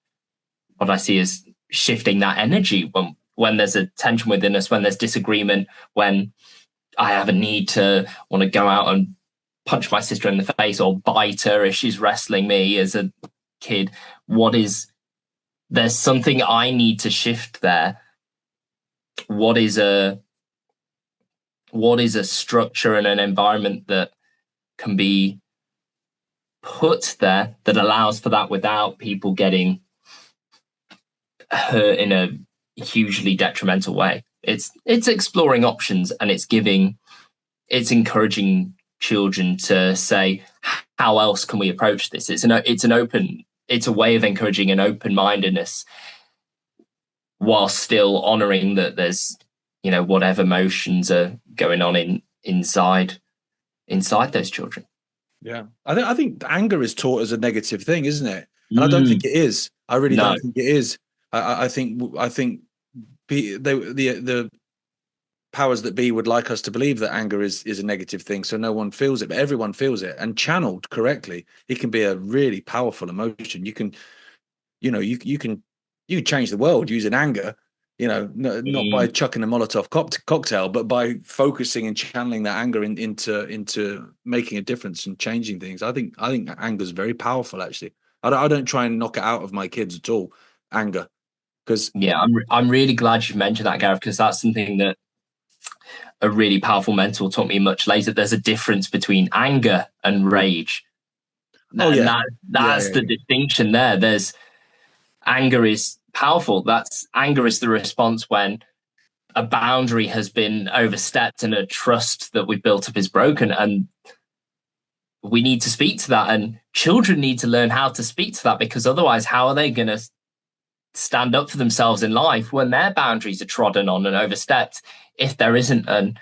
what I see as shifting that energy when there's a tension within us, when there's disagreement, when I have a need to want to go out and punch my sister in the face or bite her if she's wrestling me as a kid. There's something I need to shift there. What is a structure and an environment that can be put there that allows for that without people getting hurt in a hugely detrimental way? It's exploring options, and it's encouraging children to say, how else can we approach this? It's a way of encouraging an open-mindedness while still honoring that there's, whatever emotions are going on inside those children. Yeah, I think anger is taught as a negative thing, isn't it? And I don't think it is. I really don't think it is. I think the powers that be would like us to believe that anger is a negative thing, so no one feels it, but everyone feels it, and channeled correctly, it can be a really powerful emotion. You can change the world using anger. Not by chucking a Molotov cocktail, but by focusing and channeling that anger into making a difference and changing things. I think anger is very powerful. Actually, I don't try and knock it out of my kids at all. Anger, because I'm really glad you mentioned that, Gareth, because that's something that a really powerful mentor taught me much later. There's a difference between anger and rage. That's the distinction there. There's anger is powerful. Anger is the response when a boundary has been overstepped and a trust that we've built up is broken, and we need to speak to that, and children need to learn how to speak to that, because otherwise how are they going to stand up for themselves in life when their boundaries are trodden on and overstepped, if there isn't an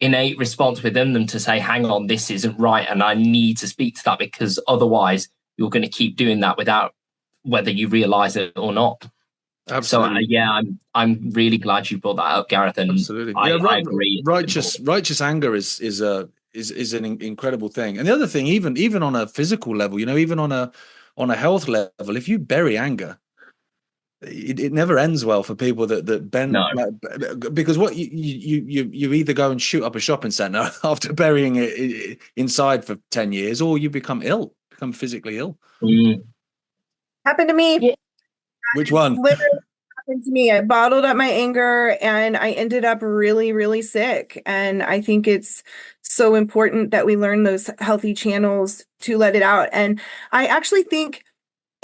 innate response within them to say, hang on, this isn't right and I need to speak to that, because otherwise you're going to keep doing that without whether you realize it or not. Absolutely. So I'm really glad you brought that up, Gareth. And absolutely, I agree. Righteous anger is an incredible thing. And the other thing, even on a physical level, even on a health level, if you bury anger, it never ends well for people that bend. No. Because what you either go and shoot up a shopping center after burying it inside for 10 years, or you become physically ill. Happened to me. Yeah. Which one? Literally happened to me. I bottled up my anger and I ended up really, really sick. And I think it's so important that we learn those healthy channels to let it out. And I actually think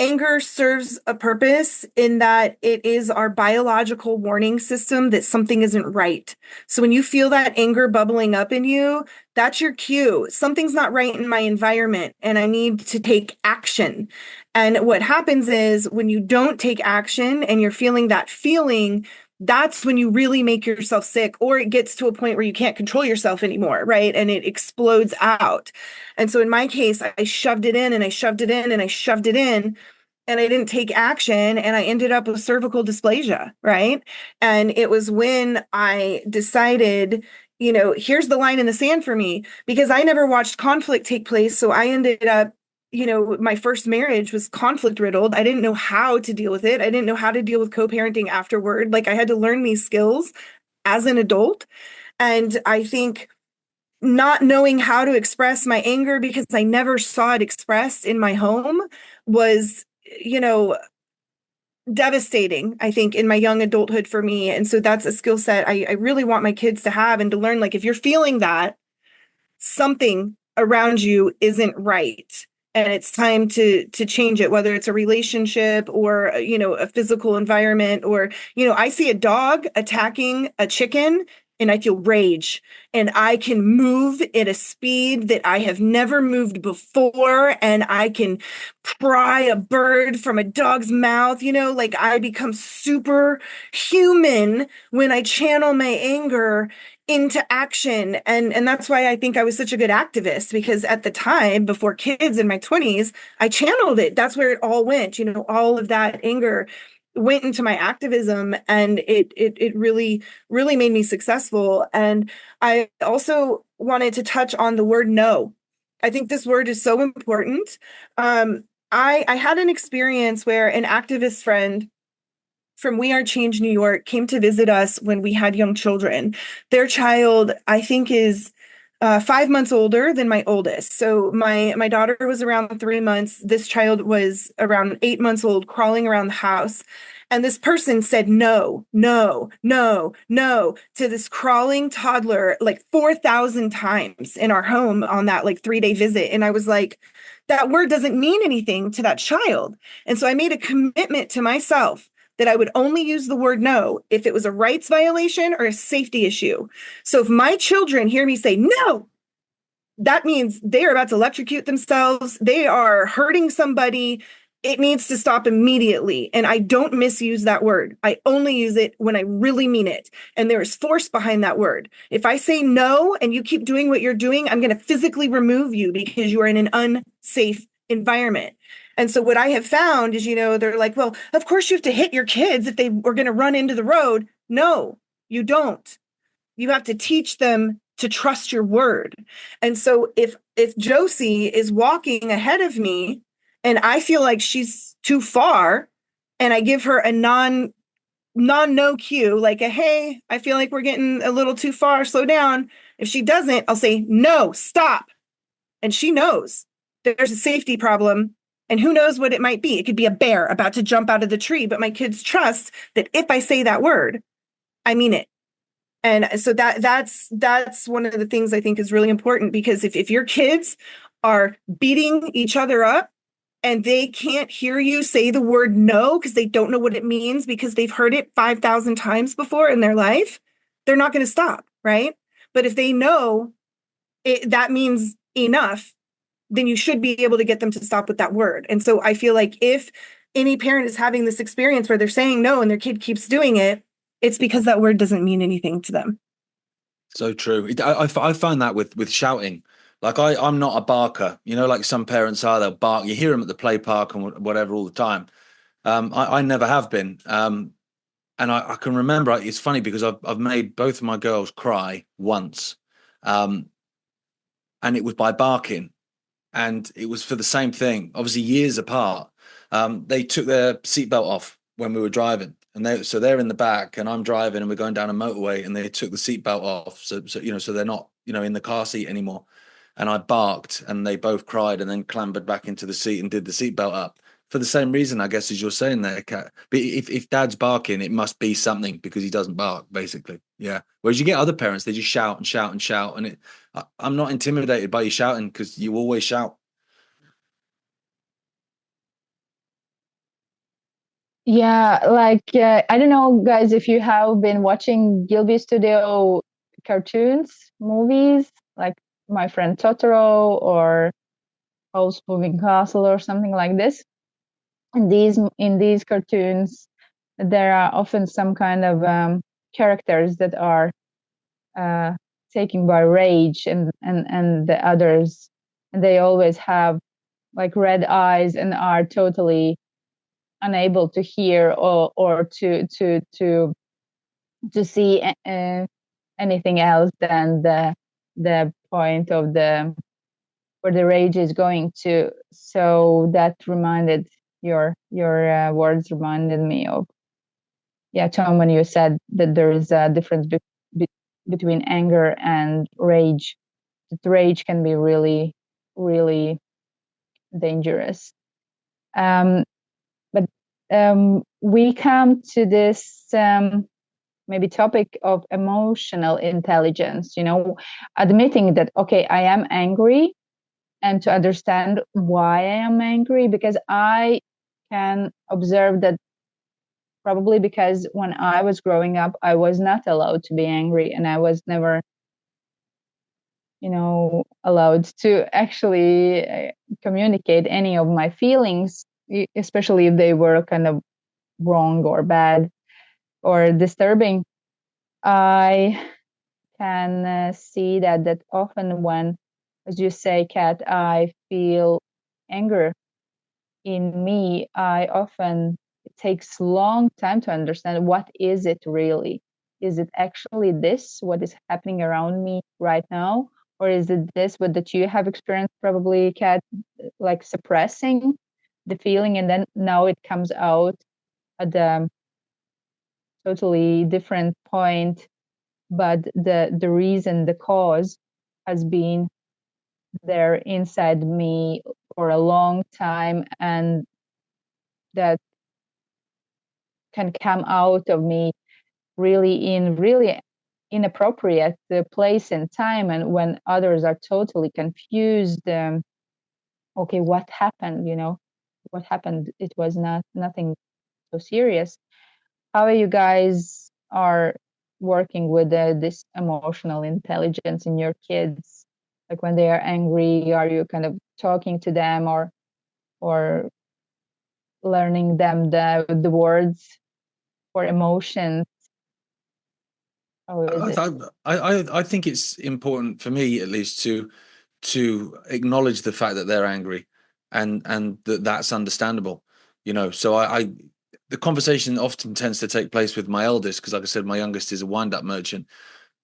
anger serves a purpose in that it is our biological warning system that something isn't right. So when you feel that anger bubbling up in you, that's your cue. Something's not right in my environment and I need to take action. And what happens is when you don't take action and you're feeling that feeling, that's when you really make yourself sick, or it gets to a point where you can't control yourself anymore, right? And it explodes out. And so in my case, I shoved it in and I shoved it in and I shoved it in, and I didn't take action, and I ended up with cervical dysplasia, right? And it was when I decided, here's the line in the sand for me, because I never watched conflict take place. So I ended up, my first marriage was conflict riddled. I didn't know how to deal with it. I didn't know how to deal with co-parenting afterward. Like, I had to learn these skills as an adult. And I think not knowing how to express my anger because I never saw it expressed in my home was, devastating, I think, in my young adulthood for me. And so that's a skill set I really want my kids to have and to learn. Like, if you're feeling that, something around you isn't right. And it's time to change it, whether it's a relationship or, a physical environment, or, I see a dog attacking a chicken and I feel rage, and I can move at a speed that I have never moved before, and I can pry a bird from a dog's mouth, like I become super human when I channel my anger into action. And that's why I think I was such a good activist, because at the time, before kids in my 20s, I channeled it. That's where it all went. All of that anger went into my activism, and it really, really made me successful. And I also wanted to touch on the word no. I think this word is so important. I had an experience where an activist friend from We Are Change New York came to visit us when we had young children. Their child, I think, is 5 months older than my oldest. So my daughter was around 3 months. This child was around 8 months old, crawling around the house. And this person said no, no, no, no to this crawling toddler like 4,000 times in our home on that like 3-day visit. And I was like, that word doesn't mean anything to that child. And so I made a commitment to myself that I would only use the word no if it was a rights violation or a safety issue. So if my children hear me say no, that means they are about to electrocute themselves. They are hurting somebody. It needs to stop immediately. And I don't misuse that word. I only use it when I really mean it. And there is force behind that word. If I say no and you keep doing what you're doing, I'm going to physically remove you because you are in an unsafe environment. And so what I have found is, they're like, well, of course you have to hit your kids if they are going to run into the road. No, you don't. You have to teach them to trust your word. And so if Josie is walking ahead of me and I feel like she's too far, and I give her a no cue, like a, hey, I feel like we're getting a little too far, slow down. If she doesn't, I'll say, no, stop. And she knows there's a safety problem. And who knows what it might be? It could be a bear about to jump out of the tree, but my kids trust that if I say that word, I mean it. And so that's one of the things I think is really important, because if your kids are beating each other up and they can't hear you say the word no because they don't know what it means, because they've heard it 5,000 times before in their life, they're not going to stop, right? But if they know that means enough, then you should be able to get them to stop with that word. And so I feel like if any parent is having this experience where they're saying no and their kid keeps doing it, it's because that word doesn't mean anything to them. So true. I find that with shouting. Like I'm not a barker, like some parents are. They'll bark. You hear them at the play park and whatever all the time. I never have been. And I can remember, it's funny because I've made both of my girls cry once. And it was by barking. And it was for the same thing, obviously years apart. They took their seatbelt off when we were driving, and they're in the back and I'm driving and we're going down a motorway, and they took the seatbelt off. So they're not, in the car seat anymore. And I barked and they both cried and then clambered back into the seat and did the seatbelt up for the same reason, I guess, as you're saying there, Kat. But if dad's barking, it must be something because he doesn't bark, basically. Yeah. Whereas you get other parents, they just shout and shout and shout. And I'm not intimidated by you shouting because you always shout. Yeah, like I don't know, guys, if you have been watching Gilby Studio cartoons, movies, like My Friend Totoro or Howl's Moving Castle or something like this. In these cartoons, there are often some kind of characters that are taken by rage, and the others, and they always have like red eyes and are totally unable to hear or to see anything else than the point of where the rage is going to. So that reminded your words reminded me of, yeah, Tom, when you said that there is a difference between anger and rage. That rage can be really, really dangerous. But we come to this maybe topic of emotional intelligence, admitting that, okay, I am angry, and to understand why I am angry, because I can observe that probably because when I was growing up, I was not allowed to be angry, and I was never, allowed to actually communicate any of my feelings, especially if they were kind of wrong or bad or disturbing. I can see that often when, as you say, Kat, I feel anger in me, it takes long time to understand what is it really. Is it actually this, what is happening around me right now? Or is it this, what that you have experienced probably, Kat, like suppressing the feeling and then now it comes out at a totally different point, but the reason, the cause has been there inside me for a long time, and that can come out of me really inappropriate place and time, and when others are totally confused. Okay, what happened? What happened? It was nothing so serious. How are you guys are working with this emotional intelligence in your kids? Like when they are angry, are you kind of talking to them or learning them the words for emotions? How is it? I think it's important for me, at least, to acknowledge the fact that they're angry, and that's understandable. So I the conversation often tends to take place with my eldest, because, like I said, my youngest is a wind-up merchant.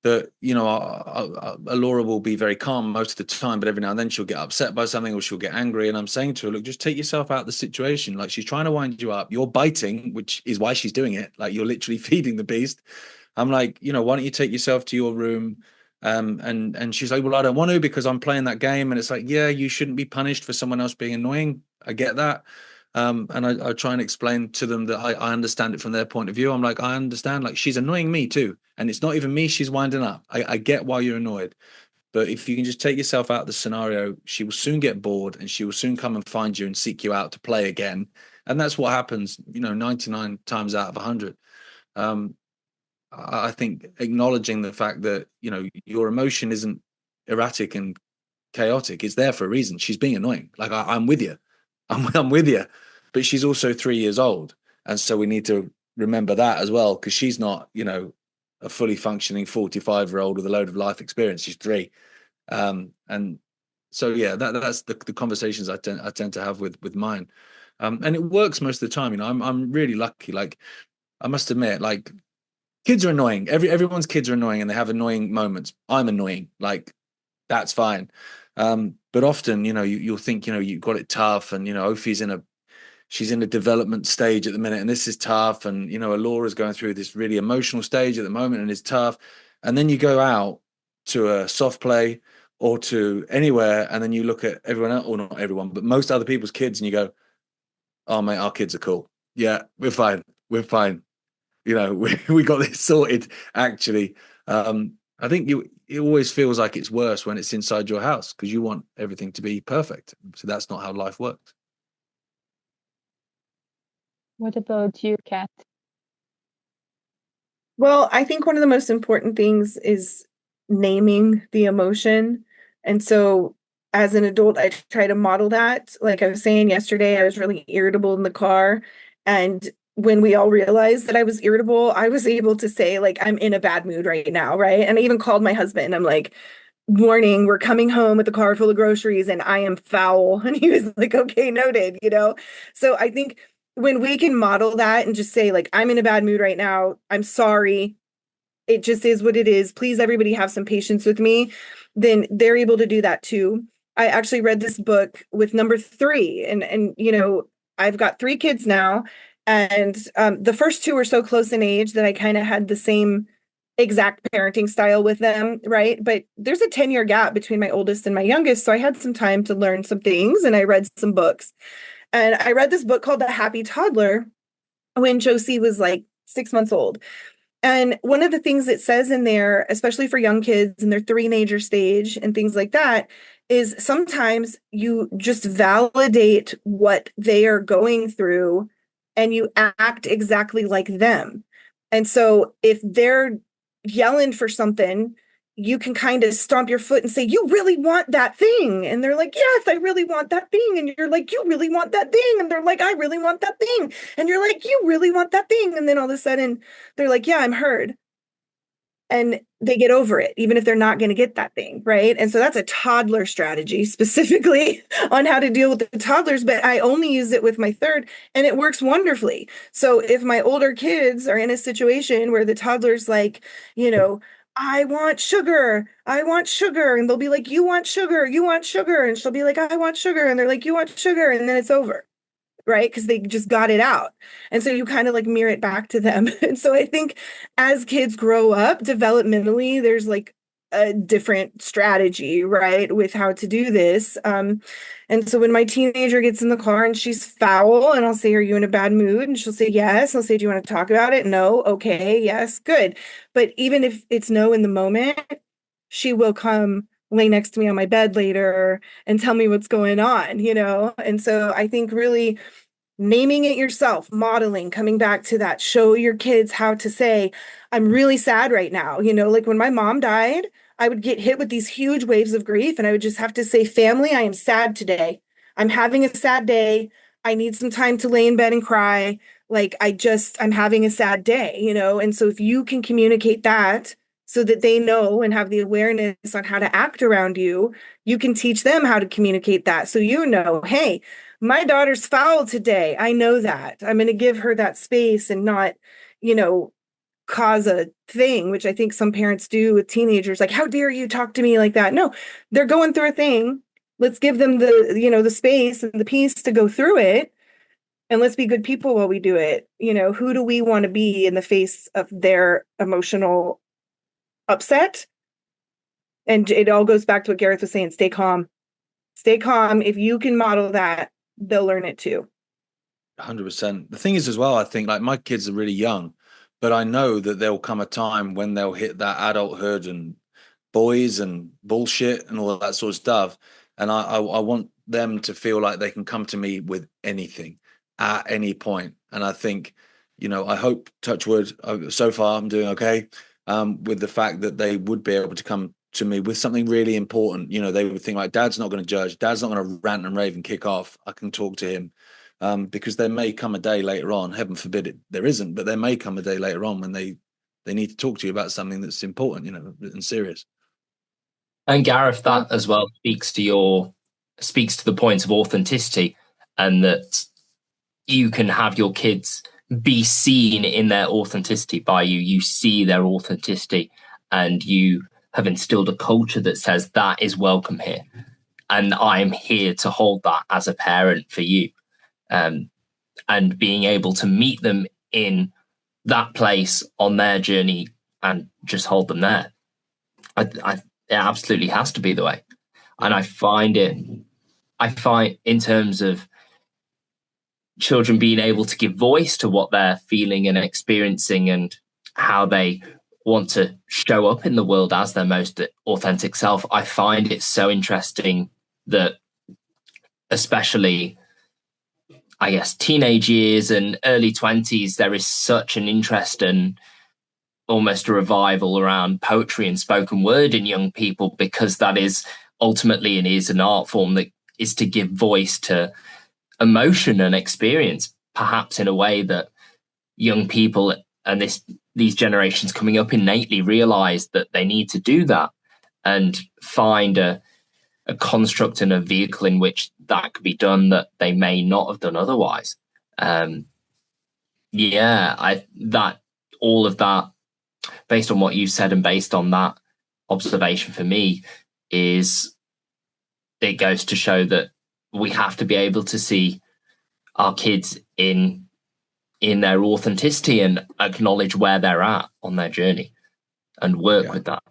That Laura will be very calm most of the time, but every now and then she'll get upset by something or she'll get angry. And I'm saying to her, look, just take yourself out of the situation. Like, she's trying to wind you up. You're biting, which is why she's doing it. Like, you're literally feeding the beast. I'm like, why don't you take yourself to your room? And she's like, well, I don't want to because I'm playing that game. And it's like, yeah, you shouldn't be punished for someone else being annoying. I get that. And I try and explain to them that I understand it from their point of view. I'm like, I understand, like, she's annoying me too. And it's not even me she's winding up. I get why you're annoyed. But if you can just take yourself out of the scenario, she will soon get bored and she will soon come and find you and seek you out to play again. And that's what happens, 99 times out of 100. I think acknowledging the fact that, your emotion isn't erratic and chaotic. It's there for a reason. She's being annoying. Like, I'm with you. I'm with you. But she's also 3 years old. And so we need to remember that as well, because she's not, a fully functioning 45-year-old with a load of life experience. She's 3. And so, yeah, that's the conversations I tend to have with mine. And it works most of the time. I'm really lucky. Like, I must admit, like, kids are annoying. Everyone's kids are annoying and they have annoying moments. I'm annoying. Like, that's fine. But often, you'll think, you've got it tough, and, Ophi's she's in a development stage at the minute, and this is tough. And, Laura's going through this really emotional stage at the moment, and it's tough. And then you go out to a soft play or to anywhere, and then you look at everyone else, or not everyone, but most other people's kids, and you go, oh, mate, our kids are cool. Yeah, we're fine. We're fine. We got this sorted, actually. I think it always feels like it's worse when it's inside your house, because you want everything to be perfect. So that's not how life works. What about you, Kat? Well, I think one of the most important things is naming the emotion. And so as an adult, I try to model that. Like I was saying yesterday, I was really irritable in the car. And when we all realized that I was irritable, I was able to say, like, I'm in a bad mood right now, right? And I even called my husband. I'm like, warning, we're coming home with a car full of groceries and I am foul. And he was like, okay, noted, So I think when we can model that and just say, like, I'm in a bad mood right now, I'm sorry, it just is what it is, please everybody have some patience with me, then they're able to do that too. I actually read this book with number 3, and I've got 3 kids now, and the first 2 were so close in age that I kind of had the same exact parenting style with them, right? But there's a 10-year gap between my oldest and my youngest, so I had some time to learn some things, and I read some books. And I read this book called The Happy Toddler when Josie was like 6 months old. And one of the things it says in there, especially for young kids in their teenager stage and things like that, is sometimes you just validate what they are going through and you act exactly like them. And so if they're yelling for something, you can kind of stomp your foot and say, you really want that thing? And they're like, yes, I really want that thing. And you're like, you really want that thing? And they're like, I really want that thing. And you're like, you really want that thing? And then all of a sudden they're like, yeah, I'm heard. And they get over it, even if they're not going to get that thing, right? And so that's a toddler strategy specifically on how to deal with the toddlers, but I only use it with my third, and it works wonderfully. So if my older kids are in a situation where the toddler's like, I want sugar, and they'll be like, you want sugar, and she'll be like, I want sugar, and they're like, you want sugar, and then it's over. Right? Because they just got it out. And so you kind of like mirror it back to them. And so I think as kids grow up developmentally, there's like a different strategy, right, with how to do this. And so when my teenager gets in the car and she's foul, and I'll say, are you in a bad mood? And she'll say, yes. I'll say, do you want to talk about it? No. Okay. Yes. Good. But even if it's no in the moment, she will come lay next to me on my bed later and tell me what's going on, And so I think really naming it yourself, modeling, coming back to that, show your kids how to say, I'm really sad right now. Like when my mom died, I would get hit with these huge waves of grief, and I would just have to say, family, I am sad today. I'm having a sad day. I need some time to lay in bed and cry. Like I'm having a sad day, And so if you can communicate that so that they know and have the awareness on how to act around you, you can teach them how to communicate that. So, hey, my daughter's foul today. I know that. I'm going to give her that space and not, cause a thing, which I think some parents do with teenagers. Like, how dare you talk to me like that? No, they're going through a thing. Let's give them the space and the peace to go through it. And let's be good people while we do it. Who do we want to be in the face of their emotional upset? And it all goes back to what Gareth was saying, stay calm. Stay calm. If you can model that, they'll learn it too. 100%. The thing is as well, I think like my kids are really young, but I know that there'll come a time when they'll hit that adulthood and boys and bullshit and all of that sort of stuff. And I want them to feel like they can come to me with anything at any point. And I think, I hope, touch wood, so far I'm doing okay with the fact that they would be able to come to me with something really important. They would think like, Dad's not going to judge. Dad's not going to rant and rave and kick off. I can talk to him. Because there may come a day later on, heaven forbid it, there isn't, but there may come a day later on when they need to talk to you about something that's important, and serious. And Gareth, that as well speaks to the point of authenticity, and that you can have your kids be seen in their authenticity by you. You see their authenticity, and you have instilled a culture that says that is welcome here, and I'm here to hold that as a parent for you. And being able to meet them in that place on their journey and just hold them there. It absolutely has to be the way. And I find in terms of children being able to give voice to what they're feeling and experiencing and how they want to show up in the world as their most authentic self, I find it so interesting that especially, I guess, teenage years and early 20s, there is such an interest and almost a revival around poetry and spoken word in young people, because that is ultimately and is an art form that is to give voice to emotion and experience, perhaps in a way that young people and these generations coming up innately realize that they need to do that and find a construct and a vehicle in which that could be done that they may not have done otherwise. All of that, based on what you said and based on that observation for me, it goes to show that we have to be able to see our kids in their authenticity and acknowledge where they're at on their journey and work with that.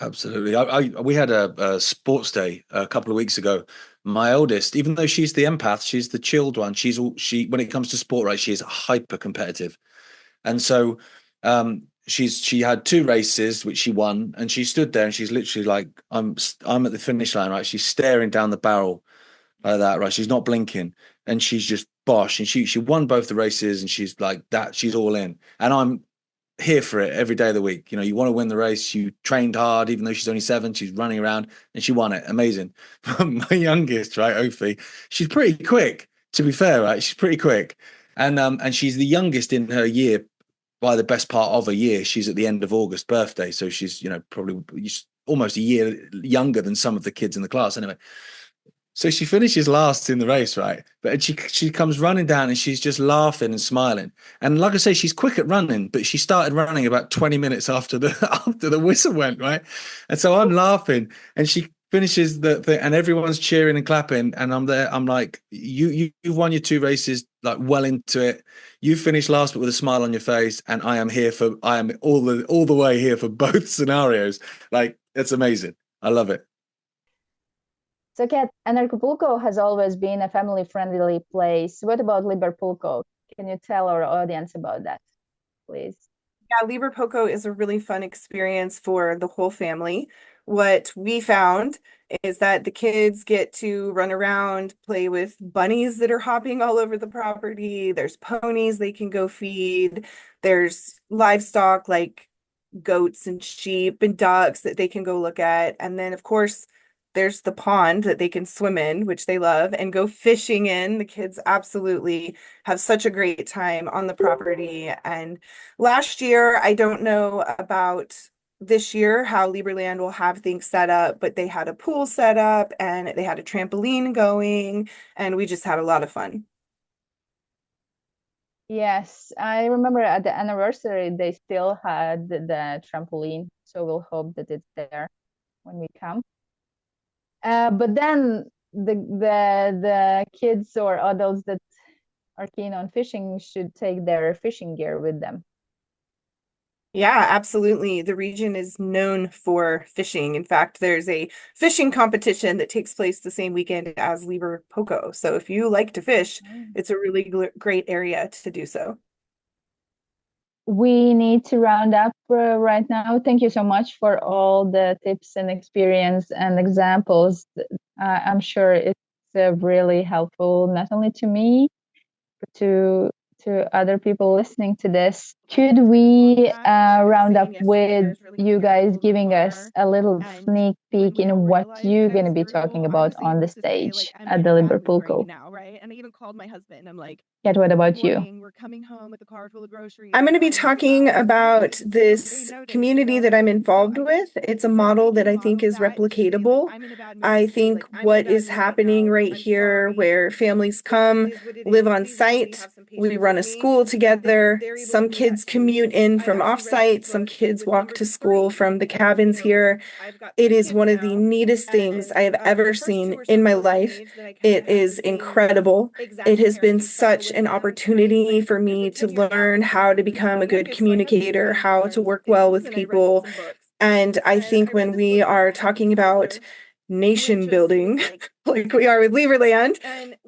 Absolutely. We had a sports day a couple of weeks ago. My eldest, even though she's the empath, she's the chilled one. She when it comes to sport, right, she is hyper competitive, and so she had 2 races which she won, and she stood there and she's literally like, I'm at the finish line, right? She's staring down the barrel like that, right? She's not blinking, and she's just bosh, and she won both the races, and she's like that. She's all in, and I'm here for it every day of the week. You know, you want to win the race. You trained hard, even though she's only 7. She's running around, and she won it. Amazing. My youngest, right, Ophi, she's pretty quick. To be fair, right, she's pretty quick, and she's the youngest in her year by the best part of a year. She's at the end of August birthday, so she's probably almost a year younger than some of the kids in the class. Anyway. So she finishes last in the race, right? But she comes running down and she's just laughing and smiling. And like I say, she's quick at running, but she started running about 20 minutes after the whistle went, right? And so I'm laughing, and she finishes the thing, and everyone's cheering and clapping. And I'm there. I'm like, you've won your 2 races, like well into it. You finished last, but with a smile on your face. And I am all the way here for both scenarios. Like, it's amazing. I love it. So, Kat, Anarchapulco has always been a family-friendly place. What about Liberpulco? Can you tell our audience about that, please? Yeah, Liberpulco is a really fun experience for the whole family. What we found is that the kids get to run around, play with bunnies that are hopping all over the property. There's ponies they can go feed. There's livestock like goats and sheep and ducks that they can go look at. And then, of course, there's the pond that they can swim in, which they love, and go fishing in. The kids absolutely have such a great time on the property. And last year, I don't know about this year how Liberland will have things set up, but they had a pool set up and they had a trampoline going, and we just had a lot of fun. Yes, I remember at the anniversary, they still had the trampoline. So we'll hope that it's there when we come. But then the kids or adults that are keen on fishing should take their fishing gear with them. Yeah, absolutely. The region is known for fishing. In fact, there's a fishing competition that takes place the same weekend as Liberpulco. So if you like to fish, it's a really great area to do so. We need to round up right now. Thank you so much for all the tips and experience and examples. I'm sure it's really helpful, not only to me, but to other people listening to this. Could we round up with you guys giving us a little sneak peek in what you're going to be talking about on the stage at the Liberpulco? And I even called my husband. I'm like, Kat, what about you? We're coming home with a car full of groceries. I'm going to be talking about this community that I'm involved with. It's a model that I think is replicatable. I think what is happening right here, where families come, live on site, we run a school together. Some kids commute in from offsite. Some kids walk to school from the cabins here. It is one of the neatest things I have ever seen in my life. It is incredible. It has been such an opportunity for me to learn how to become a good communicator, how to work well with people. And I think when we are talking about nation building, like we are with Liberland,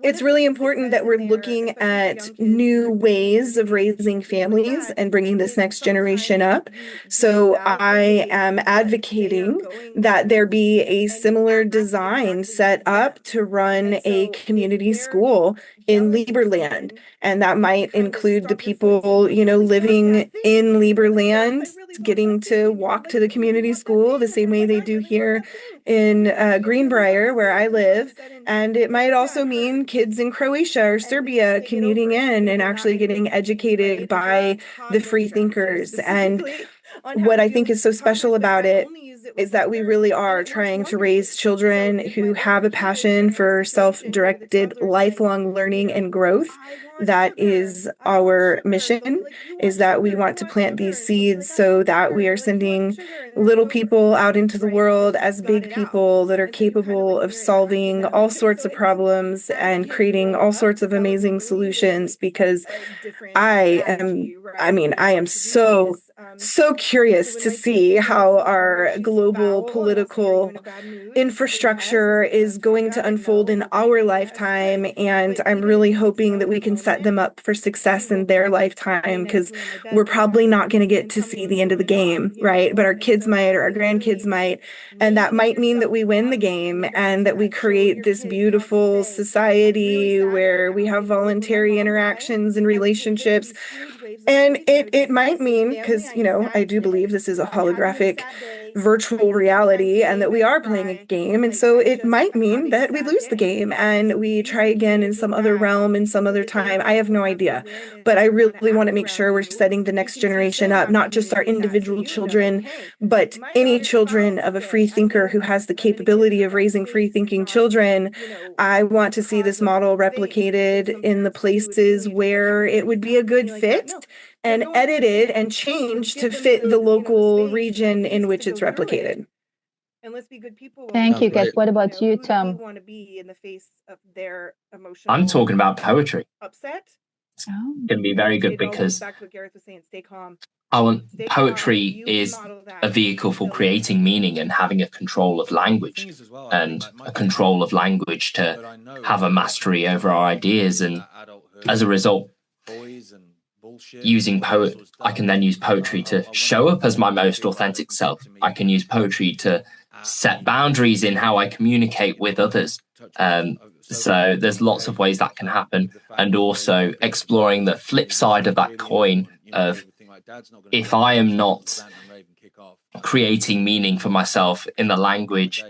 it's really important that we're looking at new ways of raising families and bringing this next generation up. So I am advocating that there be a similar design set up to run a community school in Liberland. And that might include the people, living in Liberland, getting to walk to the community school the same way they do here in Greenbrier, where I live. And it might also mean kids in Croatia or Serbia commuting in and actually getting educated by the free thinkers. And what I think is so special about it is that we really are trying to raise children who have a passion for self-directed lifelong learning and growth. That is our mission, is that we want to plant these seeds so that we are sending little people out into the world as big people that are capable of solving all sorts of problems and creating all sorts of amazing solutions. Because I am so so curious to see how our global political infrastructure is going to unfold in our lifetime. And I'm really hoping that we can set them up for success in their lifetime, because we're probably not going to get to see the end of the game, right? But our kids might, or our grandkids might. And that might mean that we win the game and that we create this beautiful society where we have voluntary interactions and relationships. And it might mean, because, I do believe this is a holographic virtual reality and that we are playing a game. And so it might mean that we lose the game and we try again in some other realm, in some other time. I have no idea. But I really want to make sure we're setting the next generation up, not just our individual children, but any children of a free thinker who has the capability of raising free thinking children. I want to see this model replicated in the places where it would be a good fit, and edited and changed to fit the local region in which it's replicated. And let's be good people. Thank you, Kat. What about you, Tom? Want to be in the face of their emotional I'm talking about poetry. Upset. It's going to be very good because back to what Gareth was saying, stay calm. Poetry is a vehicle for creating meaning and having a control of language, and a control of language to have a mastery over our ideas. And as a result, I can then use poetry to show up as my most authentic self. I can use poetry to set boundaries in how I communicate with others. So there's lots of ways that can happen, and also exploring the flip side of that coin of, if I am not creating meaning for myself in the language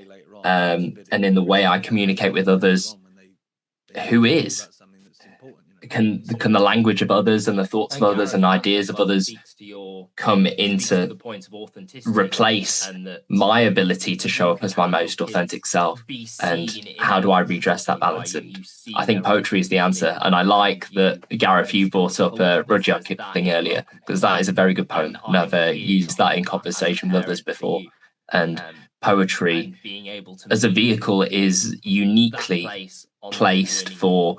and in the way I communicate with others, who is? Can the language of others and the thoughts of others and ideas of others come into replace my ability to show up as my most authentic self? And how do I redress that balance? And I think poetry is the answer. And I like that, Gareth, you brought up Rudyard thing earlier, because that is a very good poem. Never used that in conversation with others before. And poetry as a vehicle is uniquely placed for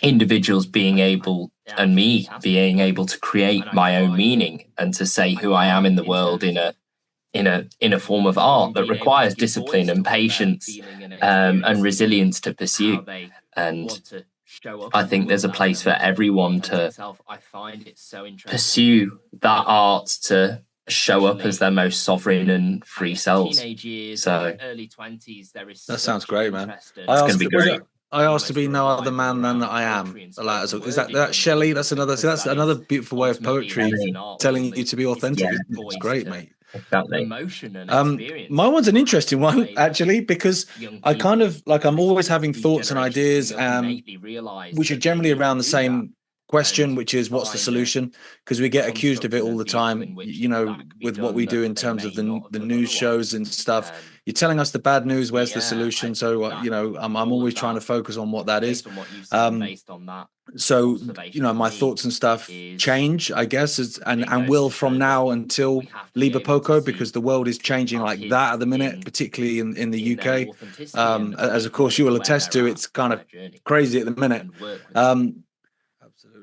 individuals being able, and me being able, to create my own meaning and to say who I am in the world in a form of art that requires discipline and patience and resilience to pursue. And I think there's a place for everyone to pursue that art, to show up as their most sovereign and free selves. So that sounds great, man. It's going to be great. I asked to be no other man than I am. Is that Shelley? That's another beautiful way of poetry, telling you to be authentic. Yeah. It's great, mate. Exactly. My one's an interesting one, actually, because I kind of I'm always having thoughts and ideas, which are generally around the same question, which is, what's the solution? Because we get accused of it all the time, with what we do in terms of the news shows and stuff. You're telling us the bad news, where's the solution? So I'm always trying to focus on what that is. So my thoughts and stuff change, I guess, and will from now until Liberpulco, because the world is changing like that at the minute, particularly in the UK. As of course you will attest to, it's kind of crazy at the minute.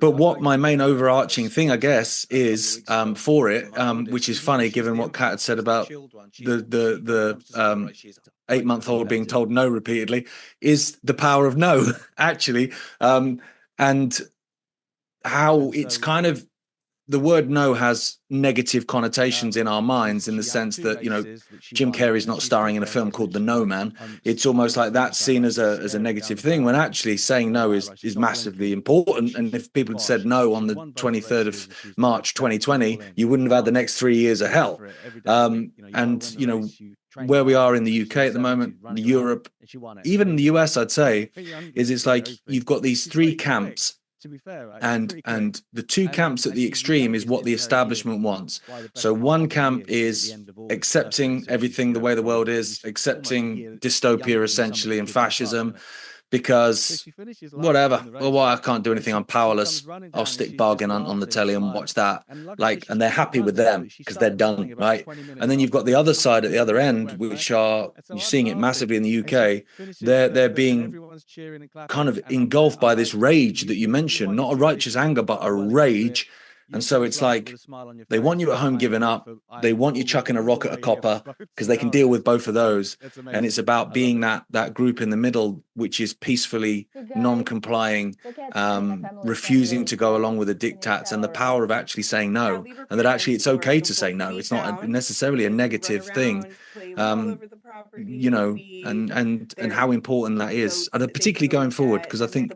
But what my main overarching thing, I guess, is for it, which is funny given what Kat had said about the 8-month-old being told no repeatedly, is the power of no, actually, and how it's kind of, the word no has negative connotations in our minds, in the sense that, Jim Carrey's not starring in a film called The No Man. It's almost like that's seen as a negative thing, when actually saying no is massively important. And if people had said no on the 23rd of March 2020, you wouldn't have had the next 3 years of hell. Where we are in the UK at the moment, Europe, even in the US, I'd say, is it's like you've got these three camps. And the two camps at the extreme is what the establishment wants. So one camp is accepting everything the way the world is, accepting dystopia essentially and fascism, because whatever, I can't do anything, I'm powerless, I'll stick bargain on the telly and watch that, and they're happy with them because they're done, right? And then you've got the other side at the other end, which are, you're seeing it massively in the UK, they're being kind of engulfed by this rage that you mentioned, not a righteous anger, but a rage, And so it's like they want you at home giving up. They want you chucking a rock at a copper because they can deal with both of those. And it's about being that group in the middle, which is peacefully non-complying, refusing to go along with the diktats, and the power of actually saying no, and that actually it's okay to say no. It's not necessarily a negative thing. You know, and how important that is, and particularly going forward, because I think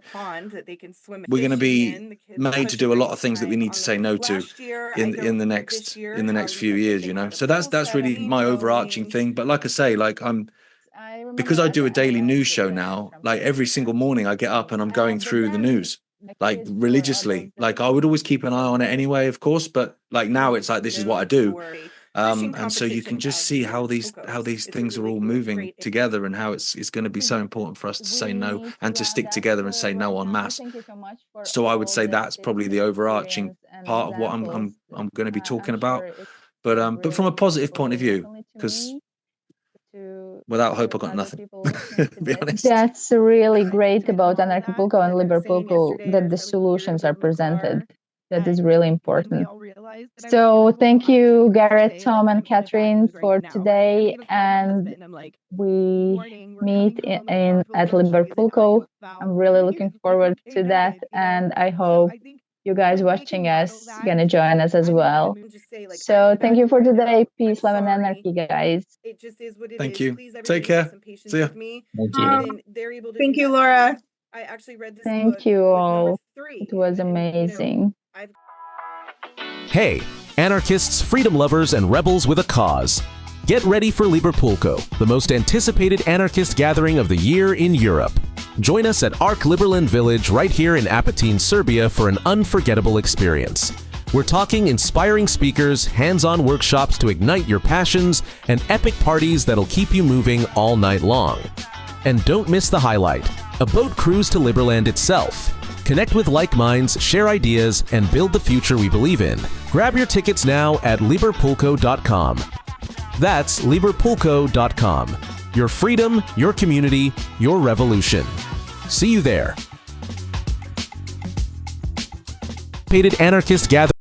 we're going to be made to do a lot of things that we need to say no to in the next few years, you know. So that's really my overarching thing. But like I say, like because I do a daily news show now, like every single morning I get up and I'm going through the news like religiously. Like I would always keep an eye on it anyway, of course, but like now it's like this is what I do. And so you can just see how these things are all moving together, and how it's going to be so important for us to say no and to stick together and say no en masse. So I would say that's probably the overarching part of what I'm going to be talking about. But from a positive point of view, because without hope I got nothing. To be honest. That's really great about Anarchapulco and Liberpulco, that the solutions are presented. That is really important. So thank you, Gareth, Tom, and Catherine for today. And we meet at Liberpulco. I'm really looking forward to that. And I hope you guys watching us gonna join us as well. So thank you for today. Peace, love, and anarchy, guys. Thank you. Take care. See ya. Thank you. Thank you, Laura. Thank you all. It was amazing. Hey, anarchists, freedom lovers, and rebels with a cause. Get ready for Liberpulco, the most anticipated anarchist gathering of the year in Europe. Join us at Arc Liberland Village right here in Apatin, Serbia for an unforgettable experience. We're talking inspiring speakers, hands-on workshops to ignite your passions, and epic parties that'll keep you moving all night long. And don't miss the highlight, a boat cruise to Liberland itself. Connect with like minds, share ideas, and build the future we believe in. Grab your tickets now at Liberpulco.com. That's Liberpulco.com. Your freedom, your community, your revolution. See you there. Anarchist gather